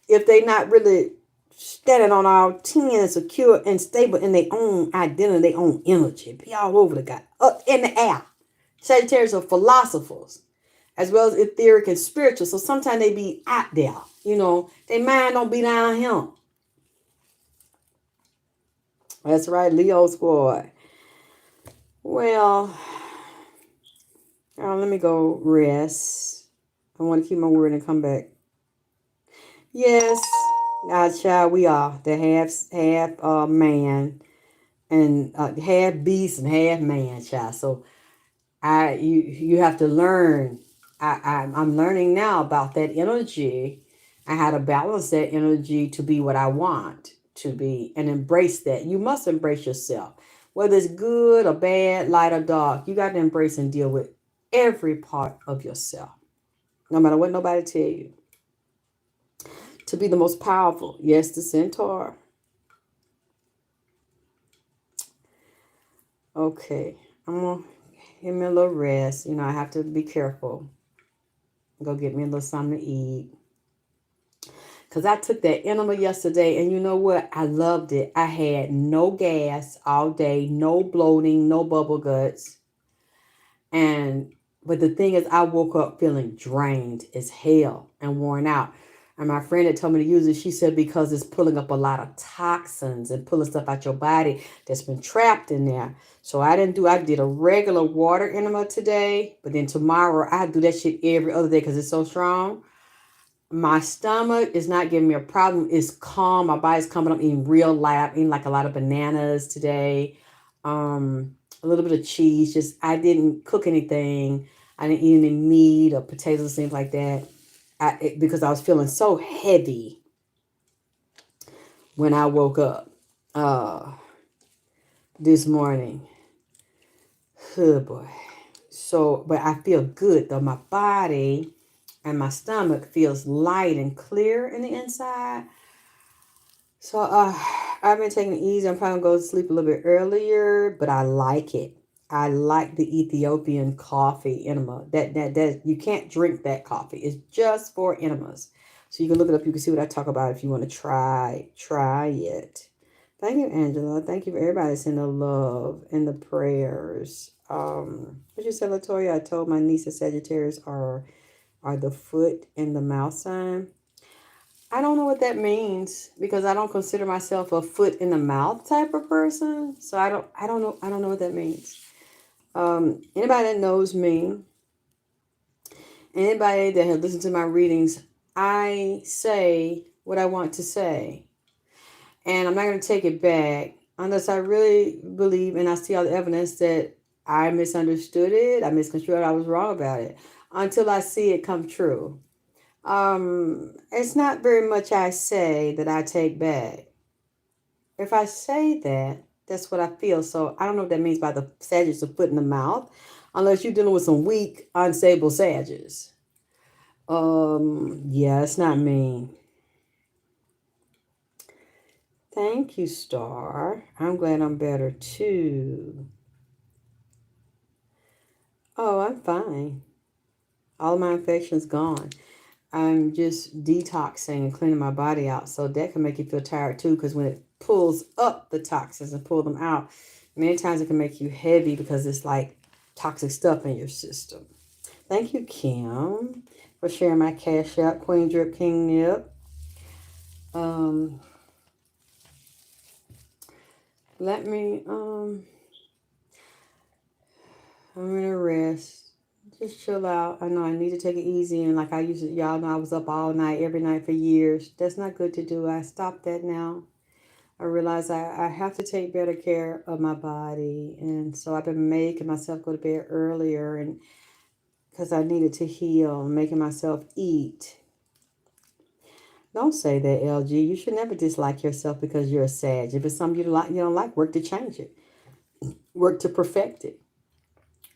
If they're not really standing on all 10 and secure and stable in their own identity, their own energy. Be all over the guy, up in the air. Sagittarius are philosophers, as well as etheric and spiritual. So sometimes they be out there. Their mind don't be down here. That's right, Leo squad. Well, let me go rest. I want to keep my word and come back. Yes, child, we are the half man and half beast and half man, child. So you have to learn. I'm learning now about that energy and how to balance that energy to be what I want to be and embrace that. You must embrace yourself, whether it's good or bad, light or dark. You got to embrace and deal with every part of yourself, no matter what nobody tell you. To be the most powerful. Yes, the centaur. Okay, I'm gonna give me a little rest. I have to be careful. Go get me a little something to eat. Because I took that enema yesterday, and you know what? I loved it. I had no gas all day, no bloating, no bubble guts. But the thing is, I woke up feeling drained as hell and worn out. And my friend that told me to use it, she said because it's pulling up a lot of toxins and pulling stuff out your body that's been trapped in there. So I did a regular water enema today, but then tomorrow I do that shit every other day because it's so strong. My stomach is not giving me a problem. It's calm. My body's coming up eating real light. I'm eating like a lot of bananas today. A little bit of cheese. Just I didn't cook anything. I didn't eat any meat or potatoes, things like that. Because I was feeling so heavy when I woke up this morning. Oh boy. So, but I feel good though. My body and my stomach feels light and clear in the inside. So I've been taking it easy. I'm probably going to go to sleep a little bit earlier, but I like it. I like the Ethiopian coffee enema. That you can't drink that coffee. It's just for enemas. So you can look it up. You can see what I talk about if you want to try it. Thank you, Angela. Thank you for everybody sending the love and the prayers. What you said, Latoya? I told my niece that Sagittarius are the foot and the mouth sign. I don't know what that means because I don't consider myself a foot in the mouth type of person. So I don't know what that means. Anybody that knows me, anybody that has listened to my readings, I say what I want to say. And I'm not going to take it back unless I really believe and I see all the evidence that I misunderstood it, I misconstrued it, I was wrong about it, until I see it come true. It's not very much I say that I take back. If I say that, that's what I feel. So I don't know what that means by the Sagittarius of foot in the mouth, unless you're dealing with some weak, unstable Sagittarius. Yeah, it's not me. Thank you, Star. I'm glad I'm better too. Oh, I'm fine. All of my infection's gone. I'm just detoxing and cleaning my body out. So that can make you feel tired too, because when it pulls up the toxins and pull them out, many times it can make you heavy because it's like toxic stuff in your system. Thank you, Kim, for sharing my cash out. Queen Drip, King Nip. Let me, I'm gonna rest. Just chill out. I know I need to take it easy. And like I used to, y'all know I was up all night, every night for years. That's not good to do. I stopped that now. I realize I have to take better care of my body. And so I've been making myself go to bed earlier and because I needed to heal, making myself eat. Don't say that, LG. You should never dislike yourself because you're a Sag. If it's something you don't like, work to change it. Work to perfect it.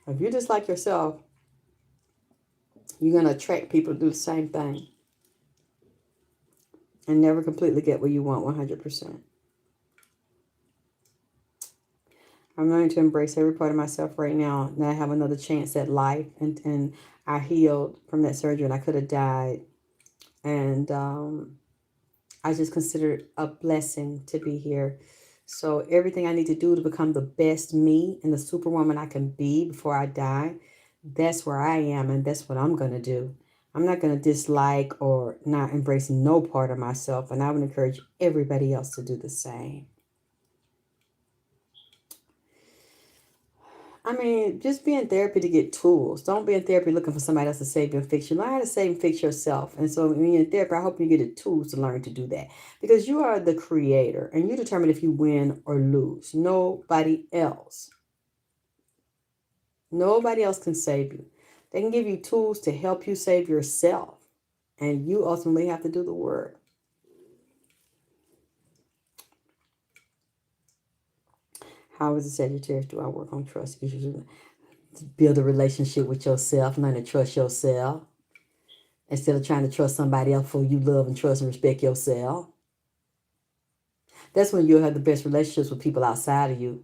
If you dislike yourself, you're going to attract people to do the same thing and never completely get what you want 100%. I'm learning to embrace every part of myself right now. That I have another chance at life. And I healed from that surgery and I could have died. And I just consider it a blessing to be here. So everything I need to do to become the best me and the superwoman I can be before I die, that's where I am, and that's what I'm going to do. I'm not going to dislike or not embrace no part of myself, and I would encourage everybody else to do the same. I mean, just be in therapy to get tools. Don't be in therapy looking for somebody else to save you and fix you. Learn how to save and fix yourself. And so when you're in therapy, I hope you get the tools to learn to do that. Because you are the creator and you determine if you win or lose. Nobody else. Nobody else can save you. They can give you tools to help you save yourself. And you ultimately have to do the work. How is the Sagittarius? Do I work on trust issues? Build a relationship with yourself. Learn to trust yourself. Instead of trying to trust somebody else for you love and trust and respect yourself. That's when you'll have the best relationships with people outside of you.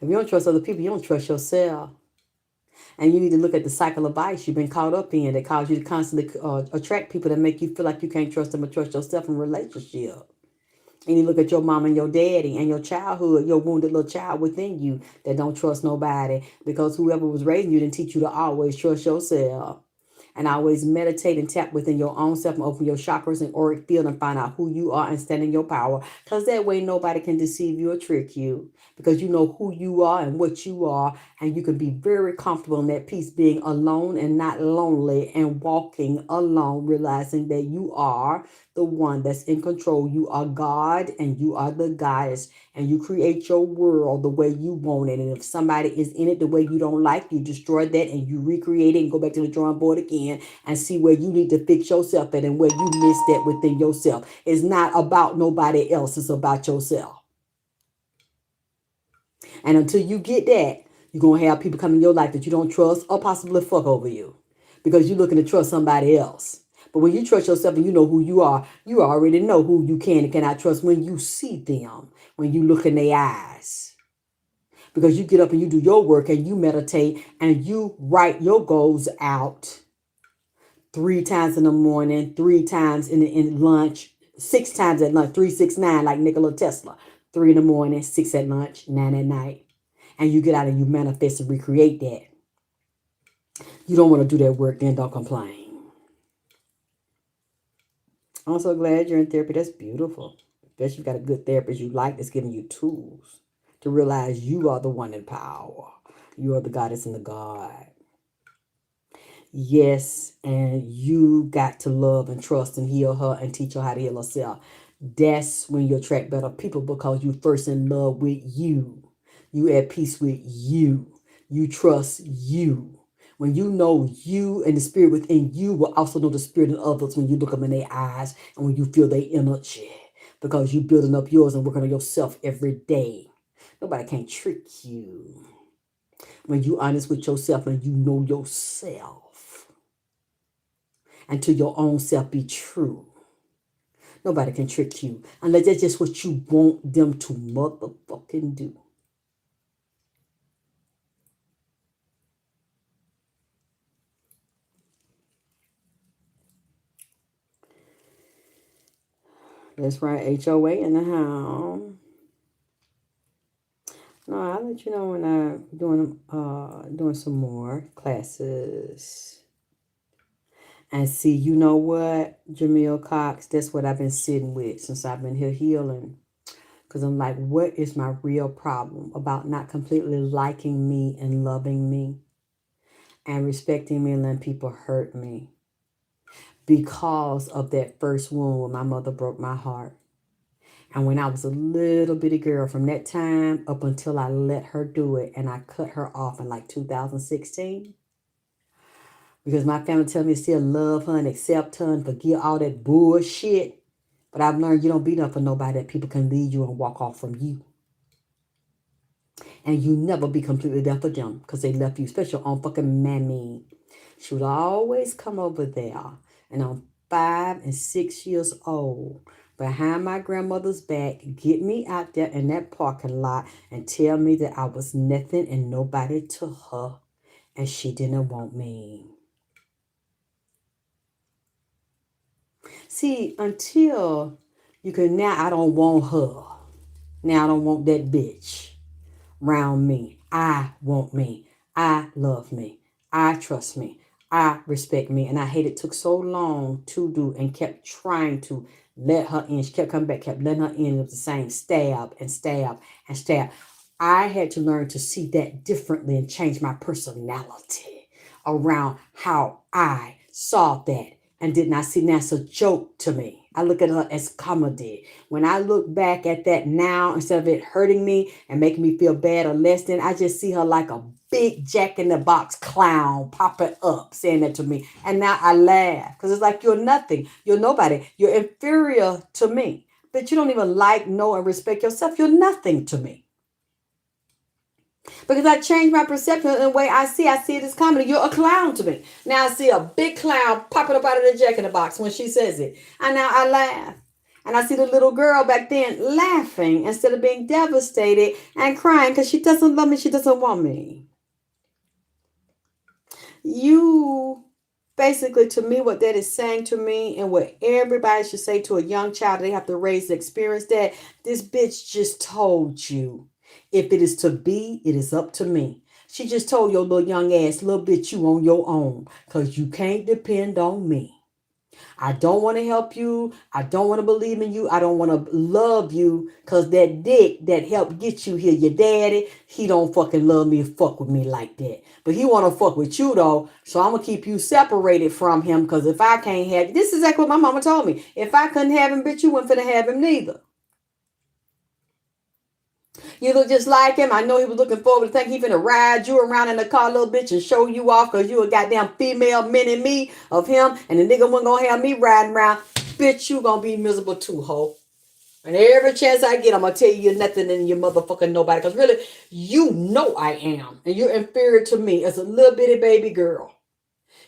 If you don't trust other people, you don't trust yourself. And you need to look at the cycle of vice you've been caught up in that cause you to constantly attract people that make you feel like you can't trust them or trust yourself in a relationship. And you look at your mom and your daddy and your childhood, your wounded little child within you that don't trust nobody because whoever was raising you didn't teach you to always trust yourself. And always meditate and tap within your own self and open your chakras and auric field and find out who you are and stand in your power. Because that way nobody can deceive you or trick you. Because you know who you are and what you are. And you can be very comfortable in that peace, being alone and not lonely and walking alone, realizing that you are the one that's in control. You are God and you are the goddess. And you create your world the way you want it. And if somebody is in it the way you don't like, you destroy that and you recreate it and go back to the drawing board again and see where you need to fix yourself at and where you missed that within yourself. It's not about nobody else. It's about yourself. And until you get that, you're going to have people come in your life that you don't trust or possibly fuck over you because you're looking to trust somebody else. But when you trust yourself and you know who you already know who you can and cannot trust when you see them, when you look in their eyes. Because you get up and you do your work and you meditate and you write your goals out 3 times in the morning, 3 times in lunch, 6 times at lunch, 3, 6, 9, like Nikola Tesla. 3 in the morning, 6 at lunch, 9 at night. And you get out and you manifest and recreate that. You don't want to do that work, then don't complain. I'm so glad you're in therapy. That's beautiful. Bet you've got a good therapist you like that's giving you tools to realize you are the one in power. You are the goddess and the God. Yes, and you got to love and trust and heal her and teach her how to heal herself. That's when you attract better people because you first in love with you. You at peace with you. You trust you. When you know you and the spirit within you will also know the spirit in others when you look them in their eyes and when you feel their energy. Because you building up yours and working on yourself every day. Nobody can trick you. When you honest with yourself and you know yourself. And to your own self be true. Nobody can trick you unless that's just what you want them to motherfucking do. That's right, HOA in the house. No, I'll let you know when I'm doing some more classes. And see, you know what, Jamil Cox, that's what I've been sitting with since I've been here healing. Because I'm like, what is my real problem about not completely liking me and loving me and respecting me and letting people hurt me? Because of that first wound when my mother broke my heart. And when I was a little bitty girl, from that time up until I let her do it and I cut her off in like 2016. Because my family tell me to still love her and accept her and forget all that bullshit. But I've learned you don't be enough for nobody that people can lead you and walk off from you. And you never be completely there for them because they left you, especially on fucking mammy. She would always come over there. And I'm 5 and 6 years old. Behind my grandmother's back, get me out there in that parking lot and tell me that I was nothing and nobody to her. And she didn't want me. See, until you can, now I don't want her. Now I don't want that bitch around me. I want me. I love me. I trust me. I respect me. And I hate it took so long to do and kept trying to let her in. She kept coming back, kept letting her in. It was the same stab and stab and stab. I had to learn to see that differently and change my personality around how I saw that and did not see that's a joke to me. I look at her as comedy. When I look back at that now, instead of it hurting me and making me feel bad or less than, I just see her like a big Jack in the Box clown popping up saying that to me. And now I laugh because it's like you're nothing. You're nobody. You're inferior to me. But you don't even like, know, and respect yourself. You're nothing to me. Because I changed my perception and the way I see it as comedy. You're a clown to me. Now I see a big clown popping up out of the Jack in the Box when she says it. And now I laugh. And I see the little girl back then laughing instead of being devastated and crying because she doesn't love me. She doesn't want me. You basically, to me, what that is saying to me and what everybody should say to a young child, they have to raise to experience that. This bitch just told you. If it is to be, it is up to me. She just told your little young ass, little bitch, you on your own. Because you can't depend on me. I don't want to help you. I don't want to believe in you. I don't want to love you. Because that dick that helped get you here, your daddy, he don't fucking love me and fuck with me like that. But he want to fuck with you though. So I'm going to keep you separated from him. Because if I can't have you, this is exactly what my mama told me. If I couldn't have him, bitch, you wouldn't finna have him neither. You look just like him. I know he was looking forward to think he finna ride you around in the car, little bitch, and show you off because you a goddamn female mini me of him. And the nigga wasn't gonna have me riding around. Bitch, you gonna be miserable too, ho. And every chance I get, I'm gonna tell you you're nothing and you're motherfucking nobody. Because really, you know I am. And you're inferior to me as a little bitty baby girl.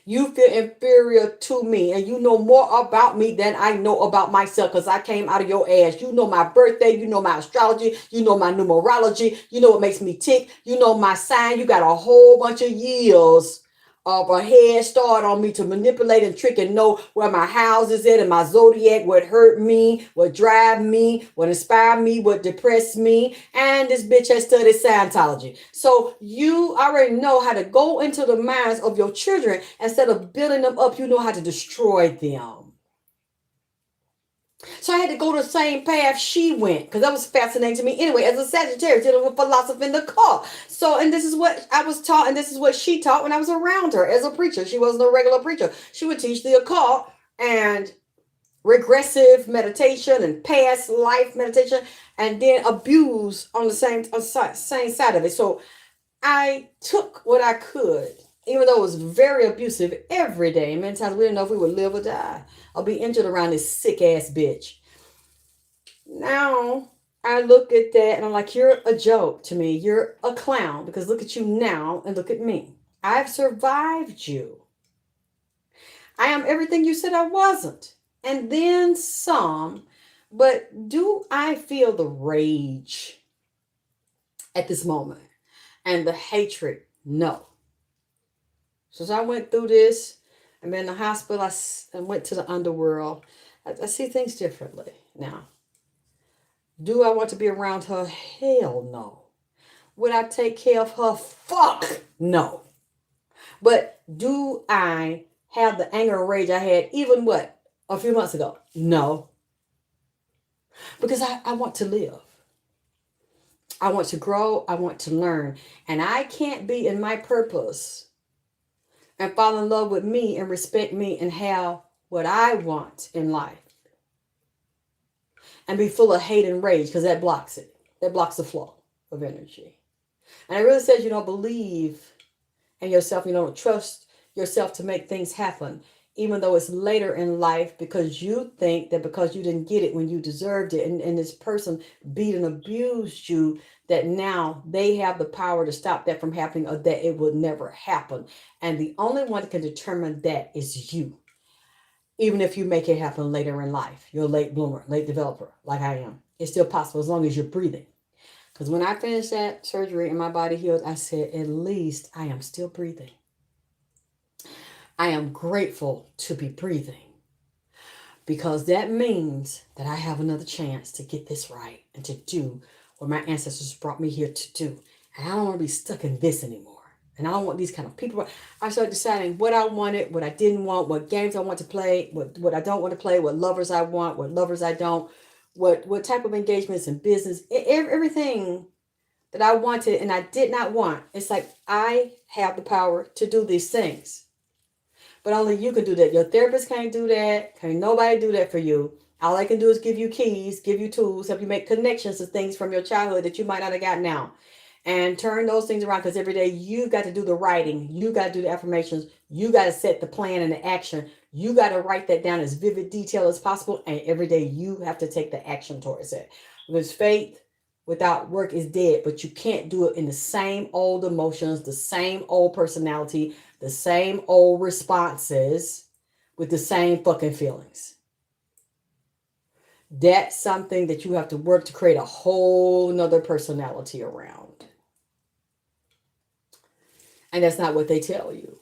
You feel inferior to me and you know more about me than I know about myself because I came out of your ass. You know my birthday. You know my astrology. You know my numerology. You know what makes me tick. You know my sign. You got a whole bunch of years of a head start on me to manipulate and trick and know where my house is at and my zodiac, what hurt me, what drive me, what inspire me, what depress me. And this bitch has studied Scientology. So you already know how to go into the minds of your children. Instead of building them up, you know how to destroy them. So I had to go the same path she went because that was fascinating to me anyway. As a Sagittarius, dealing with philosophy in the car. So, and this is what I was taught, and this is what she taught when I was around her as a preacher. She wasn't a regular preacher. She would teach the occult and regressive meditation and past life meditation, and then abuse on the same side of it. So I took what I could, even though it was very abusive every day. Many times we didn't know if we would live or die or be injured around this sick ass bitch. Now I look at that and I'm like, you're a joke to me. You're a clown because look at you now and look at me. I've survived you. I am everything you said I wasn't. And then some. But do I feel the rage at this moment and the hatred? No. Since I went through this, I've been in the hospital, I went to the underworld. I see things differently now. Do I want to be around her? Hell no. Would I take care of her? Fuck no. But do I have the anger and rage I had even what? A few months ago? No. Because I want to live. I want to grow. I want to learn. And I can't be in my purpose and fall in love with me and respect me and have what I want in life and be full of hate and rage because that blocks it. That blocks the flow of energy. And it really says you don't believe in yourself. You don't trust yourself to make things happen, even though it's later in life because you think that because you didn't get it when you deserved it and this person beat and abused you, that now they have the power to stop that from happening or that it would never happen. And the only one that can determine that is you. Even if you make it happen later in life, you're a late bloomer, late developer, like I am. It's still possible as long as you're breathing. Because when I finished that surgery and my body healed, I said, at least I am still breathing. I am grateful to be breathing. because that means that I have another chance to get this right and to do what my ancestors brought me here to do. And I don't want to be stuck in this anymore. And I don't want these kind of people. I started deciding what I wanted, what I didn't want, what games I want to play, what I don't want to play, what lovers I want, what lovers I don't, what type of engagements in business, everything that I wanted and I did not want. It's like I have the power to do these things. But only you can do that. Your therapist can't do that. Can't nobody do that for you. All I can do is give you keys, give you tools, help you make connections to things from your childhood that you might not have got now. And turn those things around, because every day you got to do the writing. You got to do the affirmations. You got to set the plan and the action. You got to write that down as vivid detail as possible. And every day you have to take the action towards it. Because faith without work is dead, but you can't do it in the same old emotions, the same old personality, the same old responses with the same fucking feelings. That's something that you have to work to create a whole nother personality around. And that's not what they tell you.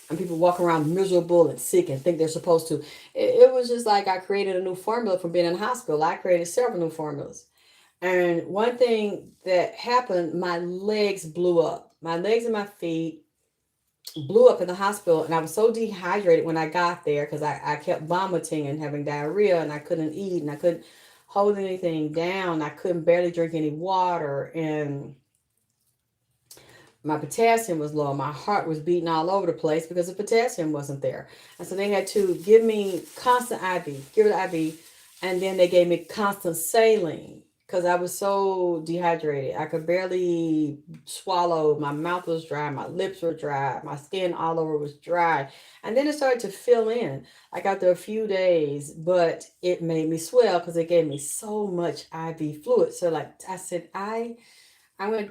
And people walk around miserable and sick and think they're supposed to. It was just like I created a new formula from being in the hospital. I created several new formulas. And one thing that happened, my legs blew up. My legs and my feet blew up in the hospital. And I was so dehydrated when I got there because I kept vomiting and having diarrhea, and I couldn't eat and I couldn't hold anything down. I couldn't barely drink any water. And my potassium was low. My heart was beating all over the place because the potassium wasn't there. And so they had to give me constant IV, give it IV. And then they gave me constant saline because I was so dehydrated. I could barely swallow. My mouth was dry. My lips were dry. My skin all over was dry. And then it started to fill in like after a few days, but it made me swell because it gave me so much IV fluid. So like I said,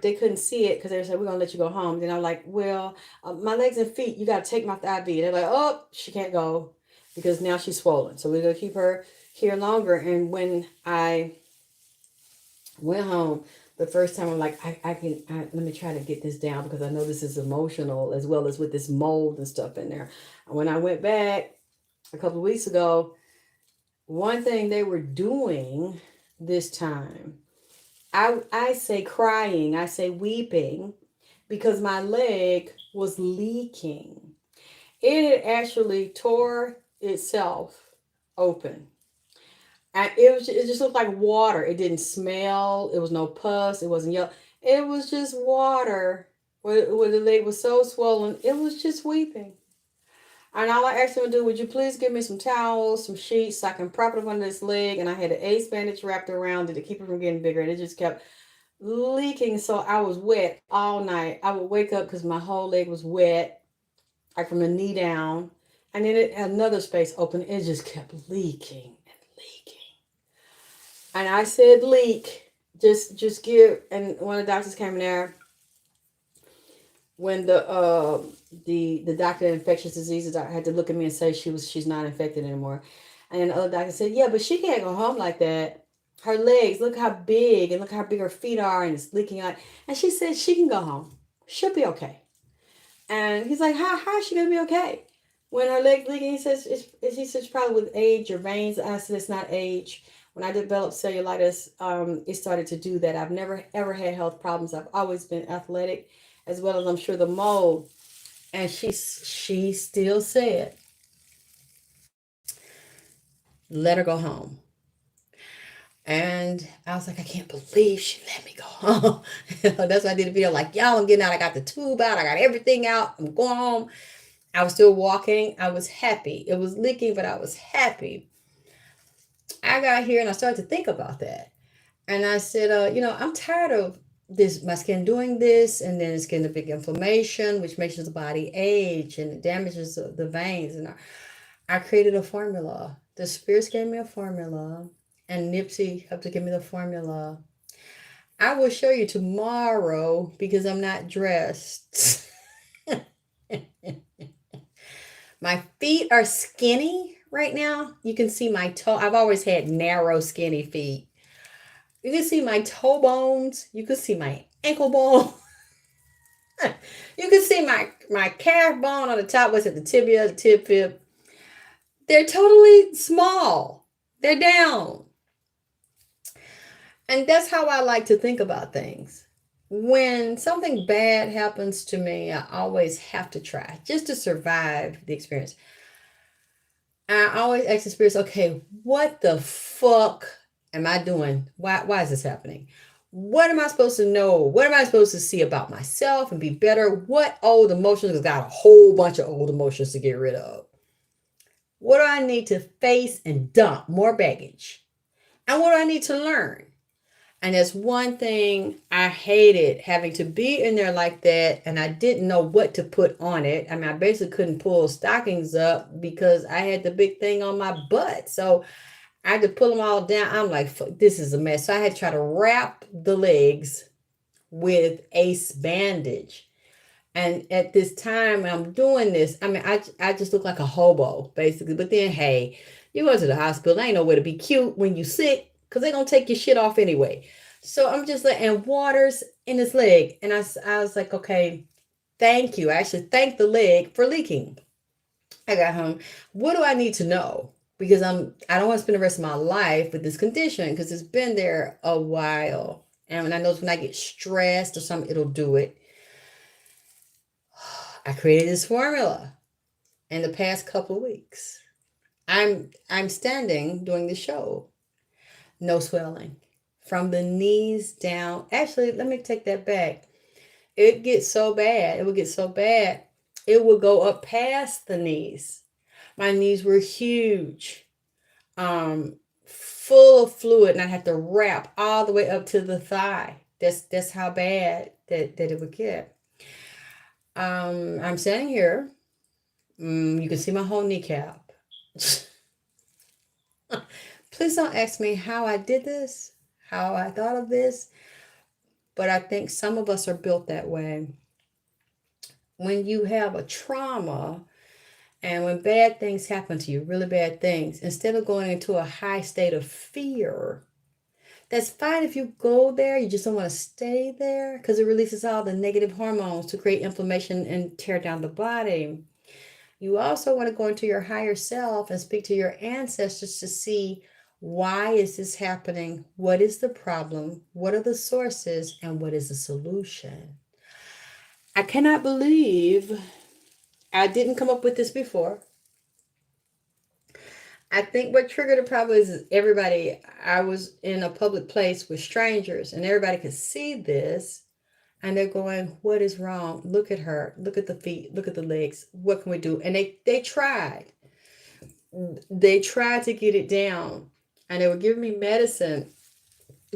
they couldn't see it because they said, we're going to let you go home. Then I'm like, well, my legs and feet, you got to take them off the IV. They're like, oh, she can't go because now she's swollen. So we're going to keep her here longer. And when I went home the first time, I'm like, let me try to get this down because I know this is emotional as well as with this mold and stuff in there. When I went back a couple of weeks ago, one thing they were doing this time, I say crying, I say weeping, because my leg was leaking. It had actually tore itself open. And it just looked like water. It didn't smell. It was no pus. It wasn't yellow. It was just water. Where the leg was so swollen, it was just weeping. And all I asked him to do, would you please give me some towels, some sheets, so I can prop it up under this leg. And I had an ace bandage wrapped around it to keep it from getting bigger. And it just kept leaking. So I was wet all night. I would wake up because my whole leg was wet, like from the knee down. And then it had another space open. It just kept leaking and leaking. And I said, leak, just give. And one of the doctors came in there when the doctor of infectious diseases had to look at me and say she's not infected anymore. And then the other doctor said, yeah, but she can't go home like that. Her legs, look how big, and look how big her feet are, and it's leaking out. And she said she can go home. She'll be okay. And he's like, how is she gonna be okay when her legs leaking? He says it's probably with age or veins. I said it's not age. When I developed cellulitis, it started to do that. I've never ever had health problems. I've always been athletic, as well as I'm sure the mold. And she still said, let her go home. And I was like, I can't believe she let me go home. That's why I did a video like, y'all, I'm getting out. I got the tube out. I got everything out. I'm going home. I was still walking. I was happy. It was leaking, but I was happy. I got here and I started to think about that. And I said, I'm tired of this, my skin doing this, and then it's getting a big inflammation, which makes the body age and it damages the veins. And I created a formula. The spirits gave me a formula, and Nipsey helped to give me the formula. I will show you tomorrow because I'm not dressed. My feet are skinny right now. You can see my toe. I've always had narrow, skinny feet. You can see my toe bones. You can see my ankle bone. You can see my calf bone on the top. What's it? The tibia, the tib fib. They're totally small. They're down. And that's how I like to think about things. When something bad happens to me, I always have to try just to survive the experience. I always ask the spirits, okay, what the fuck am I doing? Why is this happening? What am I supposed to know? What am I supposed to see about myself and be better? What old emotions? I've got a whole bunch of old emotions to get rid of. What do I need to face and dump? More baggage. And what do I need to learn? And that's one thing I hated, having to be in there like that, and I didn't know what to put on it. I mean, I basically couldn't pull stockings up because I had the big thing on my butt. So I had to pull them all down. I'm like, this is a mess. So I had to try to wrap the legs with ace bandage. And at this time I'm doing this, I mean, I just look like a hobo, basically. But then, hey, you go to the hospital. Ain't nowhere to be cute when you sick because they're going to take your shit off anyway. So I'm just like, and water's in his leg. And I was like, okay, thank you. I actually thanked the leg for leaking. I got home. What do I need to know? Because I don't want to spend the rest of my life with this condition because it's been there a while. And I know when I get stressed or something, it'll do it. I created this formula in the past couple of weeks. I'm standing doing the show. No swelling. From the knees down. Actually, let me take that back. It gets so bad. It would get so bad. It would go up past the knees. My knees were huge. Full of fluid, and I had to wrap all the way up to the thigh. That's how bad that it would get. I'm standing here. You can see my whole kneecap. Please don't ask me how I did this, how I thought of this, but I think some of us are built that way. When you have a trauma and when bad things happen to you, really bad things, instead of going into a high state of fear, that's fine if you go there. You just don't want to stay there because it releases all the negative hormones to create inflammation and tear down the body. You also want to go into your higher self and speak to your ancestors to see, why is this happening? What is the problem? What are the sources? And what is the solution? I cannot believe I didn't come up with this before. I think what triggered it probably is everybody. I was in a public place with strangers and everybody could see this. And they're going, what is wrong? Look at her. Look at the feet. Look at the legs. What can we do? And they tried. They tried to get it down. And they were giving me medicine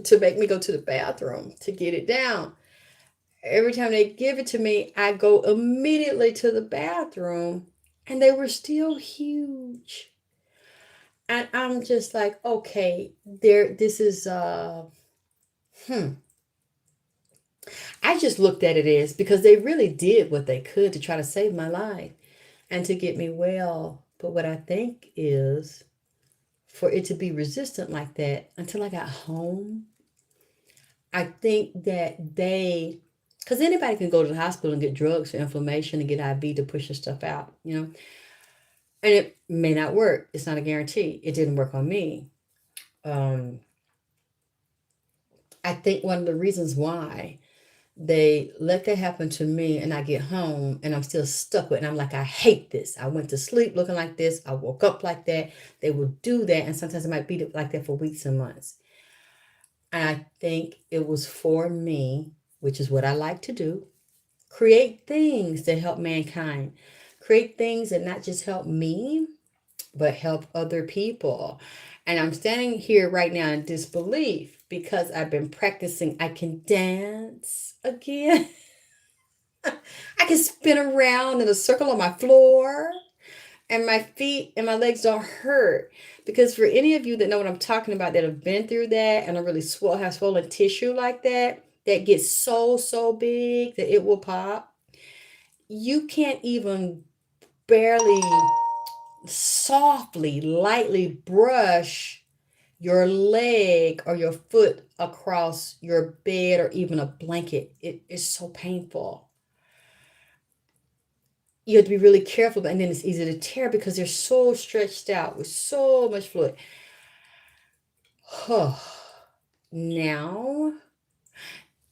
to make me go to the bathroom to get it down. Every time they give it to me, I go immediately to the bathroom. And they were still huge. And I'm just like, okay, this is I just looked at it as, because they really did what they could to try to save my life and to get me well. But what I think is, for it to be resistant like that until I got home, I think that because anybody can go to the hospital and get drugs for inflammation and get IV to push the stuff out, and it may not work. It's not a guarantee. It didn't work on me. I think one of the reasons why they let that happen to me and I get home and I'm still stuck with it. And I'm like, I hate this. I went to sleep looking like this. I woke up like that. They will do that. And sometimes it might be like that for weeks and months. And I think it was for me, which is what I like to do. Create things that help mankind. Create things that not just help me, but help other people. And I'm standing here right now in disbelief because I've been practicing. I can dance again. I can spin around in a circle on my floor, and my feet and my legs don't hurt. Because for any of you that know what I'm talking about, that have been through that and are really have swollen tissue like that, that gets so big that it will pop, you can't even barely softly, lightly brush your leg or your foot across your bed or even a blanket. It is so painful. you have to be really careful, and then it's easy to tear because they're so stretched out with so much fluid. Now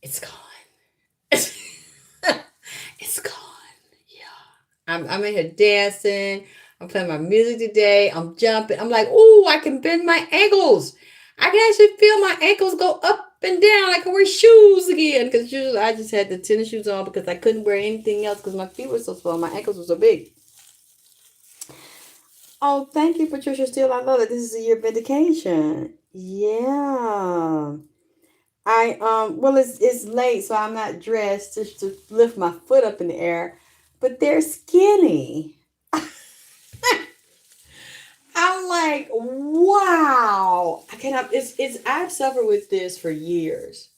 it's gone. It's gone. Yeah. I'm in here dancing. I'm playing my music today. I'm jumping. I'm like, oh, I can bend my ankles. I can actually feel my ankles go up and down. I can wear shoes again. Because usually I just had the tennis shoes on because I couldn't wear anything else because my feet were so small. My ankles were so big. Oh, thank you, Patricia Steele. I love it. This is a year of vindication. Yeah. Well, it's late, so I'm not dressed just to lift my foot up in the air, but they're skinny. I'm like, wow. I cannot. It's. I've suffered with this for years.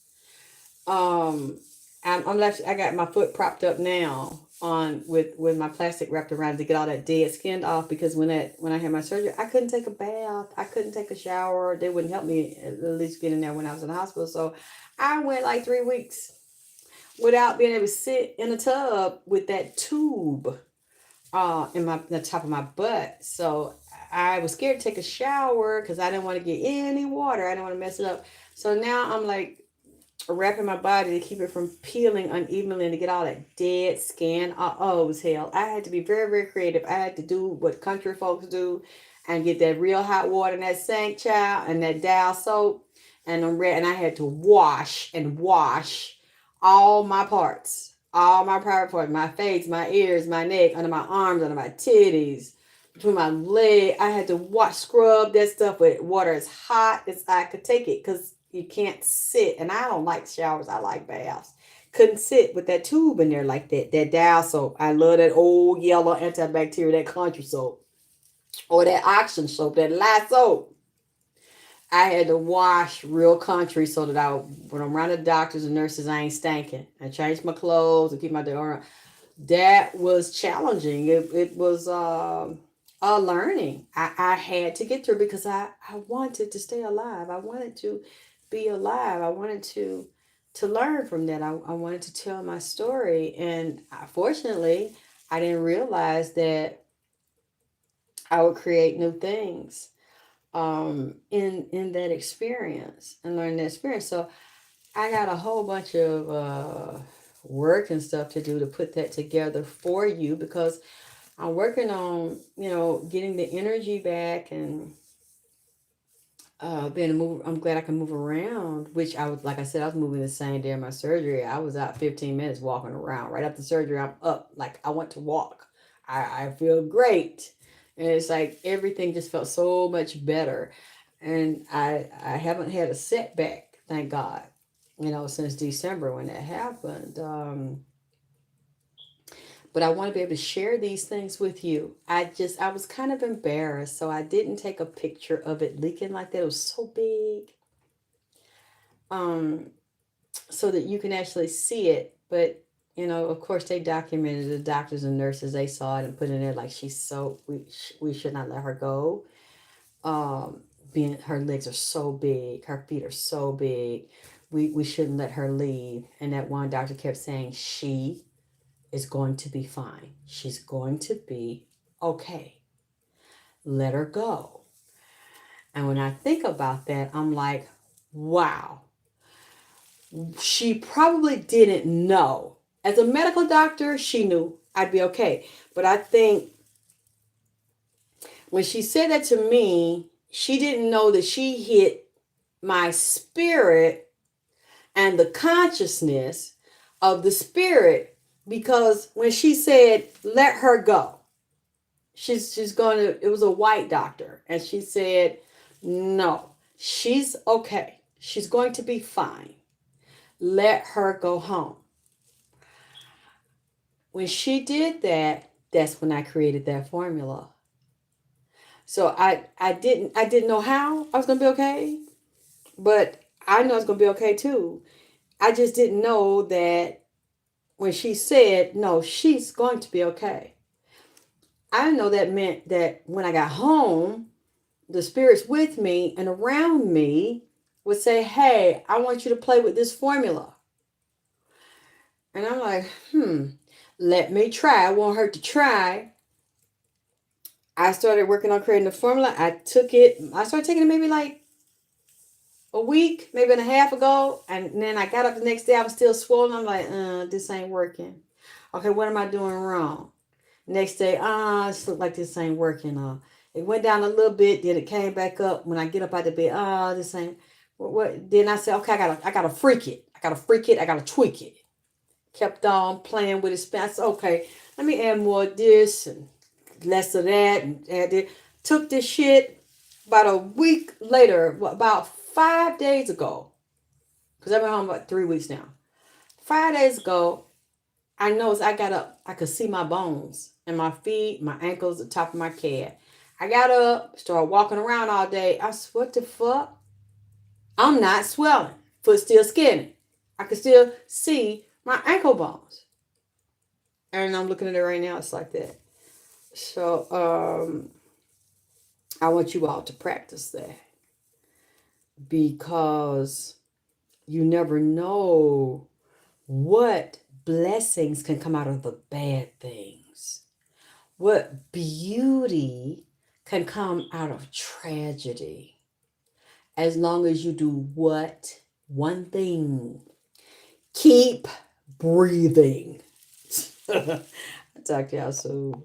Um, I'm left. I got my foot propped up now on with my plastic wrapped around to get all that dead skin off because when I had my surgery, I couldn't take a bath. I couldn't take a shower. They wouldn't help me at least get in there when I was in the hospital. So I went like 3 weeks without being able to sit in a tub with that tube in the top of my butt. So I was scared to take a shower because I didn't want to get any water. I didn't want to mess it up. So now I'm like wrapping my body to keep it from peeling unevenly and to get all that dead skin. Oh, it was hell. I had to be very, very creative. I had to do what country folks do and get that real hot water in that sink, child, and that Dial soap. And I had to wash and wash all my parts, all my private parts, my face, my ears, my neck, under my arms, under my titties, between my leg. I had to wash, scrub that stuff with water as hot as I could take it because you can't sit. And I don't like showers. I like baths. Couldn't sit with that tube in there like that. That Dial soap. I love that old yellow antibacterial, that country soap. Or that oxygen soap, that lye soap. I had to wash real country so that when I'm around the doctors and nurses, I ain't stinking. I changed my clothes and keep my deodorant. That was challenging. It was a learning. I had to get through because I wanted to stay alive. I wanted to be alive. I wanted to learn from that. I wanted to tell my story. And fortunately, I didn't realize that I would create new things in that experience and learn that experience. So I got a whole bunch of work and stuff to do to put that together for you because I'm working on getting the energy back and being move. I'm glad I can move around, which I was, like I said, I was moving the same day of my surgery. I was out 15 minutes walking around. Right after surgery, I'm up like I went to walk. I feel great. And it's like everything just felt so much better. And I haven't had a setback, thank God, since December when that happened. But I want to be able to share these things with you. I was kind of embarrassed, so I didn't take a picture of it leaking like that. It was so big, um, so that you can actually see it. But of course, they documented the doctors and nurses. They saw it and put it in there like we should not let her go. Being her legs are so big, her feet are so big. We shouldn't let her leave. And that one doctor kept saying she is going to be fine. She's going to be okay. Let her go. And when I think about that, I'm like, wow. She probably didn't know. As a medical doctor, she knew I'd be okay. But I think when she said that to me, she didn't know that she hit my spirit and the consciousness of the spirit, because when she said let her go, she's going to, it was a white doctor, and she said no, she's okay, she's going to be fine, let her go home. When she did that, that's when I created that formula. So I didn't know how I was going to be okay, but I know it's going to be okay too. I just didn't know that when she said, no, she's going to be okay. I know that meant that when I got home, the spirits with me and around me would say, hey, I want you to play with this formula. And I'm like, Let me try. It won't hurt to try. I started working on creating the formula. I started taking it maybe like a week, maybe and a half ago. And then I got up the next day. I was still swollen. I'm like, this ain't working. Okay, what am I doing wrong? Next day, this look like this ain't working. It went down a little bit, then it came back up. When I get up out the bed, this ain't what. Then I said, okay, I gotta freak it. I gotta freak it. I gotta tweak it. Kept on playing with it. I said, okay, let me add more of this and less of that, and add it. Took this shit about a week later, about 5 days ago, because I've been home about 3 weeks now. 5 days ago, I noticed I got up. I could see my bones and my feet, my ankles, the top of my calf. I got up, started walking around all day. I said, what the fuck? I'm not swelling. Foot still skinny. I can still see my ankle bones. And I'm looking at it right now. It's like that. So I want you all to practice that, because you never know what blessings can come out of the bad things. What beauty can come out of tragedy. As long as you do what? One thing. Keep breathing. I'll talk to y'all soon.